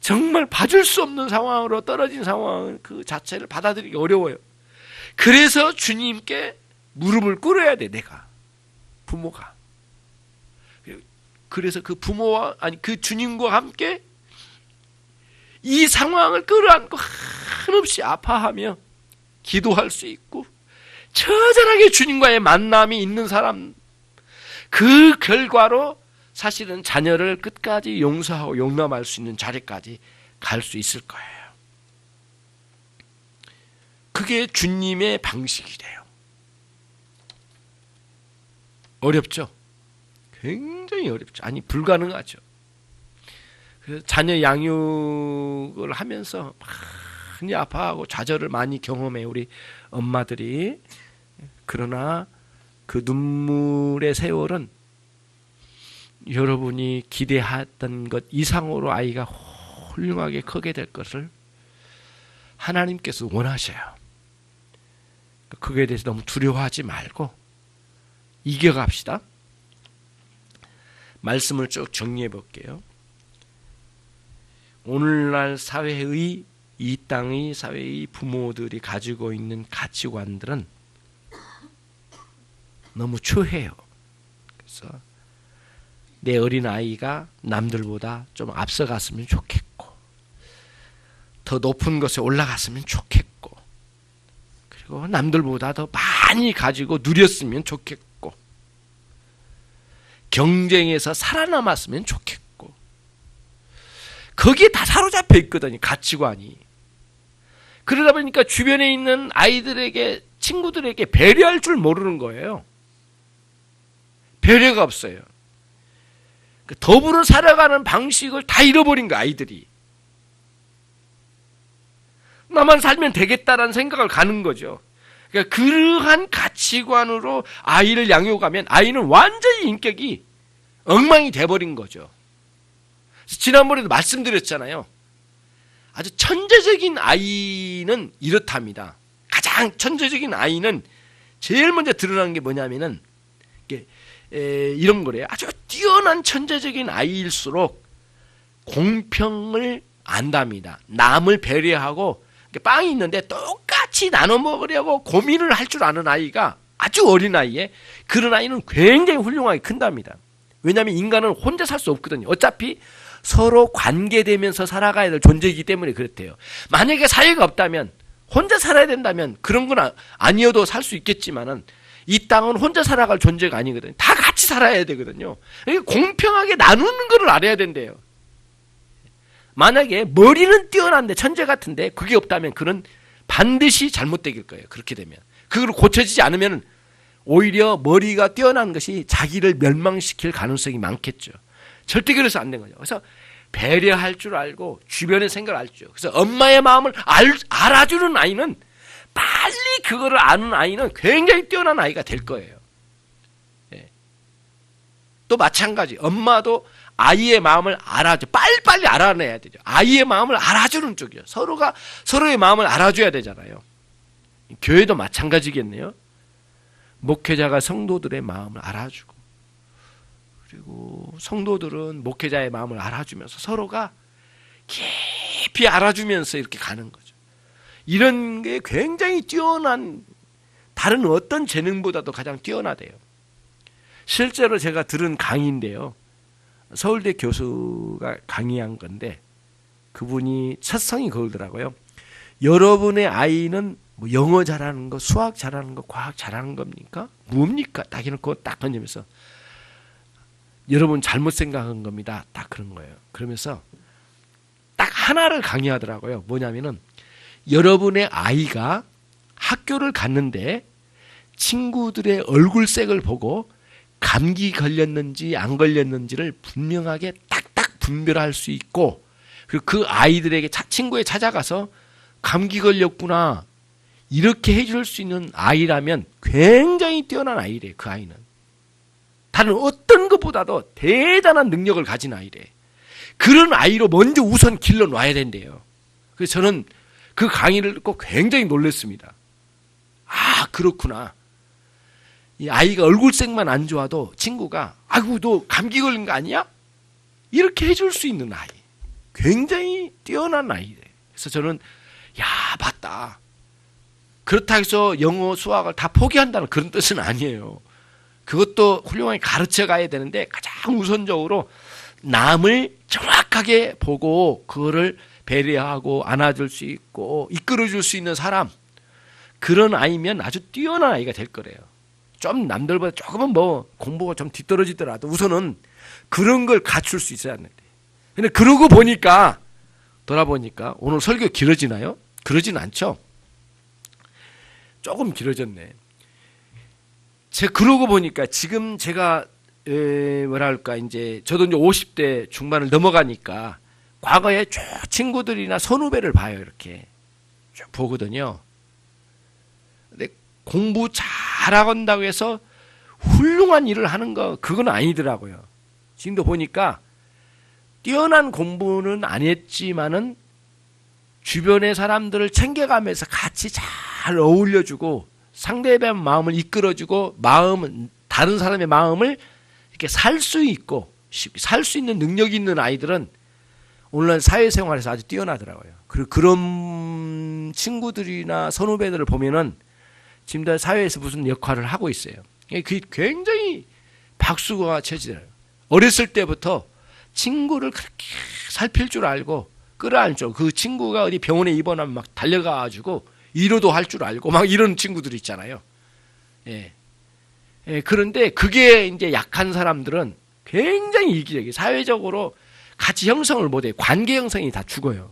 Speaker 1: 정말 봐줄 수 없는 상황으로 떨어진 상황 그 자체를 받아들이기 어려워요. 그래서 주님께 무릎을 꿇어야 돼, 내가. 부모가. 그래서 그 부모와, 아니, 그 주님과 함께 이 상황을 끌어안고 한없이 아파하며 기도할 수 있고 처절하게 주님과의 만남이 있는 사람, 그 결과로 사실은 자녀를 끝까지 용서하고 용납할 수 있는 자리까지 갈 수 있을 거예요. 그게 주님의 방식이래요. 어렵죠? 굉장히 어렵죠. 아니, 불가능하죠. 그래서 자녀 양육을 하면서 많이 아파하고 좌절을 많이 경험해, 우리 엄마들이. 그러나 그 눈물의 세월은 여러분이 기대했던 것 이상으로 아이가 훌륭하게 크게 될 것을 하나님께서 원하셔요. 그거에 대해서 너무 두려워하지 말고 이겨갑시다. 말씀을 쭉 정리해 볼게요. 오늘날 사회의, 이 땅의 사회의 부모들이 가지고 있는 가치관들은 너무 추해요. 그래서 내 어린아이가 남들보다 좀 앞서갔으면 좋겠고 더 높은 곳에 올라갔으면 좋겠고 그리고 남들보다 더 많이 가지고 누렸으면 좋겠고 경쟁에서 살아남았으면 좋겠고 거기에 다 사로잡혀 있거든요. 가치관이. 그러다 보니까 주변에 있는 아이들에게 친구들에게 배려할 줄 모르는 거예요. 배려가 없어요. 더불어 살아가는 방식을 다 잃어버린 거야, 아이들이. 나만 살면 되겠다라는 생각을 가는 거죠. 그러니까 그러한 가치관으로 아이를 양육하면 아이는 완전히 인격이 엉망이 돼버린 거죠. 지난번에도 말씀드렸잖아요. 아주 천재적인 아이는 이렇답니다. 가장 천재적인 아이는 제일 먼저 드러나는 게 뭐냐면은 이런 거래요. 아주 뛰어난 천재적인 아이일수록 공평을 안답니다. 남을 배려하고 빵이 있는데 똑같이 나눠 먹으려고 고민을 할 줄 아는 아이가 아주 어린 나이에 그런 아이는 굉장히 훌륭하게 큰답니다. 왜냐하면 인간은 혼자 살 수 없거든요. 어차피 서로 관계되면서 살아가야 될 존재이기 때문에 그렇대요. 만약에 사회가 없다면 혼자 살아야 된다면 그런 건 아니어도 살 수 있겠지만은 이 땅은 혼자 살아갈 존재가 아니거든요. 다 같이 살아야 되거든요. 공평하게 나누는 걸 알아야 된대요. 만약에 머리는 뛰어난데 천재 같은데 그게 없다면 그는 반드시 잘못되길 거예요. 그렇게 되면. 그걸 고쳐지지 않으면 오히려 머리가 뛰어난 것이 자기를 멸망시킬 가능성이 많겠죠. 절대 그래서 안 된 거죠. 그래서 배려할 줄 알고 주변의 생각을 알죠. 그래서 엄마의 마음을 알아주는 아이는 빨리 그거를 아는 아이는 굉장히 뛰어난 아이가 될 거예요. 예. 또 마찬가지 엄마도 아이의 마음을 빨리빨리 알아내야 되죠. 아이의 마음을 알아주는 쪽이요. 서로가 서로의 마음을 알아줘야 되잖아요. 교회도 마찬가지겠네요. 목회자가 성도들의 마음을 알아주고 그리고 성도들은 목회자의 마음을 알아주면서 서로가 깊이 알아주면서 이렇게 가는 거죠. 이런 게 굉장히 뛰어난 다른 어떤 재능보다도 가장 뛰어나대요. 실제로 제가 들은 강의인데요. 서울대 교수가 강의한 건데 그분이 첫성이 그러더라고요. 여러분의 아이는 뭐 영어 잘하는 거, 수학 잘하는 거, 과학 잘하는 겁니까? 뭡니까? 딱 해놓고 딱 던지면서 여러분 잘못 생각한 겁니다. 딱 그런 거예요. 그러면서 딱 하나를 강의하더라고요. 뭐냐면은 여러분의 아이가 학교를 갔는데 친구들의 얼굴색을 보고 감기 걸렸는지 안 걸렸는지를 분명하게 딱딱 분별할 수 있고 그리고 그 아이들에게 친구에 찾아가서 감기 걸렸구나 이렇게 해줄 수 있는 아이라면 굉장히 뛰어난 아이래. 그 아이는 다른 어떤 것보다도 대단한 능력을 가진 아이래. 그런 아이로 먼저 우선 길러놔야 된대요. 그래서 저는 그 강의를 듣고 굉장히 놀랐습니다. 아 그렇구나. 이 아이가 얼굴색만 안 좋아도 친구가 아이고 너 감기 걸린 거 아니야? 이렇게 해줄 수 있는 아이. 굉장히 뛰어난 아이래. 그래서 저는 야 맞다. 그렇다 해서 영어 수학을 다 포기한다는 그런 뜻은 아니에요. 그것도 훌륭하게 가르쳐 가야 되는데 가장 우선적으로 남을 정확하게 보고 그거를 배려하고 안아줄 수 있고 이끌어줄 수 있는 사람 그런 아이면 아주 뛰어난 아이가 될 거래요. 좀 남들보다 조금은 뭐 공부가 좀 뒤떨어지더라도 우선은 그런 걸 갖출 수 있어야 하는데 근데 그러고 보니까 돌아보니까 오늘 설교 길어지나요? 그러진 않죠. 조금 길어졌네. 그러고 보니까 지금 제가 뭐랄까 이제 저도 이제 50대 중반을 넘어가니까 과거에 쭉 친구들이나 선후배를 봐요. 이렇게 쭉 보거든요. 근데 공부 잘한다고 해서 훌륭한 일을 하는 거 그건 아니더라고요. 지금도 보니까 뛰어난 공부는 안 했지만은 주변의 사람들을 챙겨가면서 같이 잘 어울려주고 상대방 마음을 이끌어주고 다른 사람의 마음을 이렇게 살 수 있고 살 수 있는 능력이 있는 아이들은 오늘날 사회생활에서 아주 뛰어나더라고요. 그리고 그런 친구들이나 선후배들을 보면은 지금 사회에서 무슨 역할을 하고 있어요. 그게 굉장히 박수가 쳐지더라고요. 어렸을 때부터 친구를 그렇게 살필 줄 알고 끌어안을 줄, 그 친구가 어디 병원에 입원하면 막 달려가가지고 위로도 할 줄 알고 막 이런 친구들 있잖아요. 예. 예, 그런데 그게 이제 약한 사람들은 굉장히 이기적이에요. 사회적으로 가치 형성을 못해요. 관계 형성이 다 죽어요.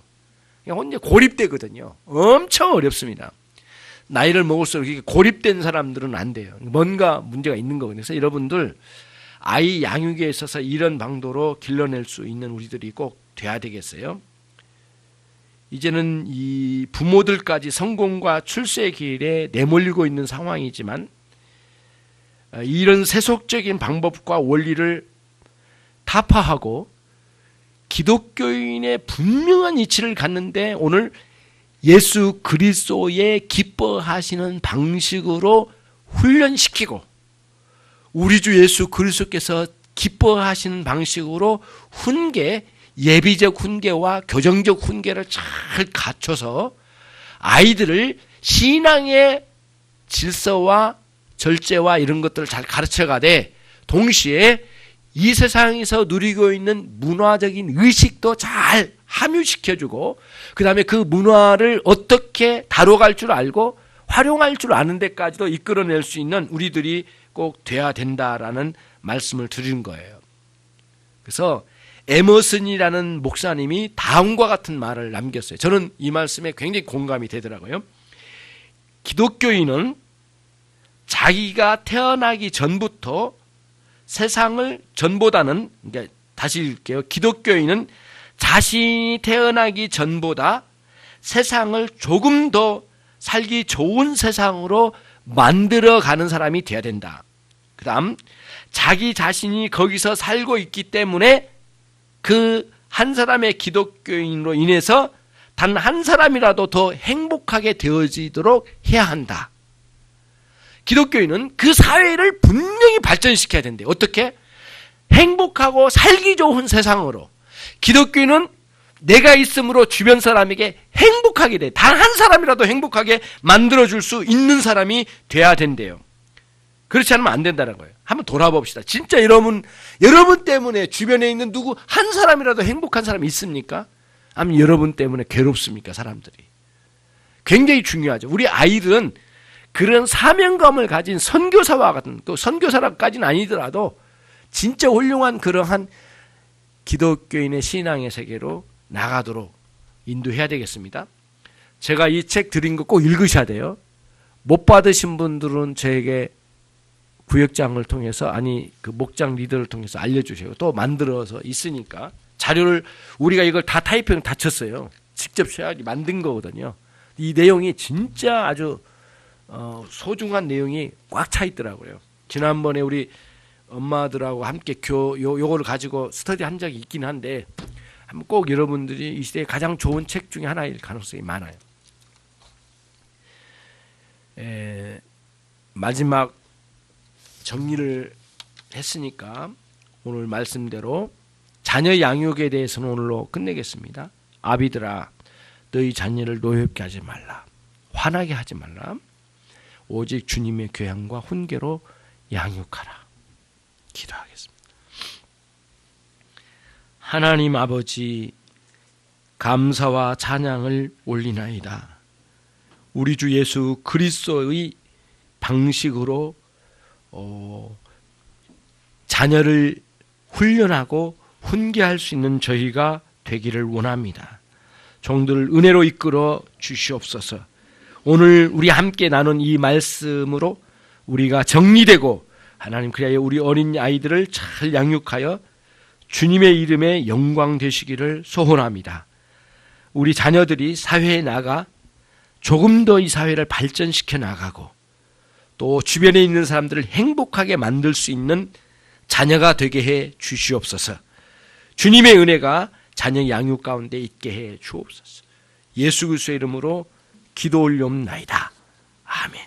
Speaker 1: 그냥 혼자 고립되거든요. 엄청 어렵습니다. 나이를 먹을수록 이렇게 고립된 사람들은 안 돼요. 뭔가 문제가 있는 거거든요. 그래서 여러분들 아이 양육에 있어서 이런 방도로 길러낼 수 있는 우리들이 꼭 돼야 되겠어요. 이제는 이 부모들까지 성공과 출세의 길에 내몰리고 있는 상황이지만 이런 세속적인 방법과 원리를 타파하고 기독교인의 분명한 이치를 갖는데 오늘 예수 그리스도의 기뻐하시는 방식으로 훈련시키고 우리 주 예수 그리스도께서 기뻐하시는 방식으로 예비적 훈계와 교정적 훈계를 잘 갖춰서 아이들을 신앙의 질서와 절제와 이런 것들을 잘 가르쳐가되 동시에 이 세상에서 누리고 있는 문화적인 의식도 잘 함유시켜주고 그 다음에 그 문화를 어떻게 다뤄갈 줄 알고 활용할 줄 아는 데까지도 이끌어낼 수 있는 우리들이 꼭 돼야 된다라는 말씀을 드리는 거예요. 그래서 에머슨이라는 목사님이 다음과 같은 말을 남겼어요. 저는 이 말씀에 굉장히 공감이 되더라고요. 기독교인은 자기가 태어나기 전부터 세상을 전보다는, 그러니까 다시 읽을게요. 기독교인은 자신이 태어나기 전보다 세상을 조금 더 살기 좋은 세상으로 만들어가는 사람이 되어야 된다. 그 다음 자기 자신이 거기서 살고 있기 때문에 그 한 사람의 기독교인으로 인해서 단 한 사람이라도 더 행복하게 되어지도록 해야 한다. 기독교인은 그 사회를 분명히 발전시켜야 된대요. 어떻게? 행복하고 살기 좋은 세상으로. 기독교인은 내가 있음으로 주변 사람에게 행복하게 돼. 단 한 사람이라도 행복하게 만들어줄 수 있는 사람이 돼야 된대요. 그렇지 않으면 안 된다는 거예요. 한번 돌아봅시다. 진짜 여러분 때문에 주변에 있는 누구 한 사람이라도 행복한 사람이 있습니까? 아니면 여러분 때문에 괴롭습니까? 사람들이. 굉장히 중요하죠. 우리 아이들은 그런 사명감을 가진 선교사와 같은, 또 선교사까지는 아니더라도 진짜 훌륭한 그러한 기독교인의 신앙의 세계로 나가도록 인도해야 되겠습니다. 제가 이 책 드린 거 꼭 읽으셔야 돼요. 못 받으신 분들은 저에게 구역장을 통해서, 그 목장 리더를 통해서 알려주세요. 또 만들어서 있으니까 자료를 우리가 이걸 다 타이핑 다 쳤어요. 직접 쉐어하기 만든 거거든요. 이 내용이 진짜 아주 소중한 내용이 꽉 차 있더라고요. 지난번에 우리 엄마들하고 함께 요거를 가지고 스터디 한 적이 있긴 한데 한번 꼭 여러분들이 이 시대에 가장 좋은 책 중에 하나일 가능성이 많아요. 마지막 정리를 했으니까 오늘 말씀대로 자녀 양육에 대해서는 오늘로 끝내겠습니다. 아비들아, 너희 자녀를 노엽게 하지 말라. 화나게 하지 말라. 오직 주님의 교양과 훈계로 양육하라. 기도하겠습니다. 하나님 아버지, 감사와 찬양을 올리나이다. 우리 주 예수 그리스도의 방식으로 자녀를 훈련하고 훈계할 수 있는 저희가 되기를 원합니다. 종들을 은혜로 이끌어 주시옵소서. 오늘 우리 함께 나눈 이 말씀으로 우리가 정리되고 하나님 그리하여 우리 어린 아이들을 잘 양육하여 주님의 이름에 영광 되시기를 소원합니다. 우리 자녀들이 사회에 나가 조금 더 이 사회를 발전시켜 나가고 또 주변에 있는 사람들을 행복하게 만들 수 있는 자녀가 되게 해 주시옵소서. 주님의 은혜가 자녀 양육 가운데 있게 해 주옵소서. 예수 그리스도의 이름으로 기도 올려옵나이다. 아멘.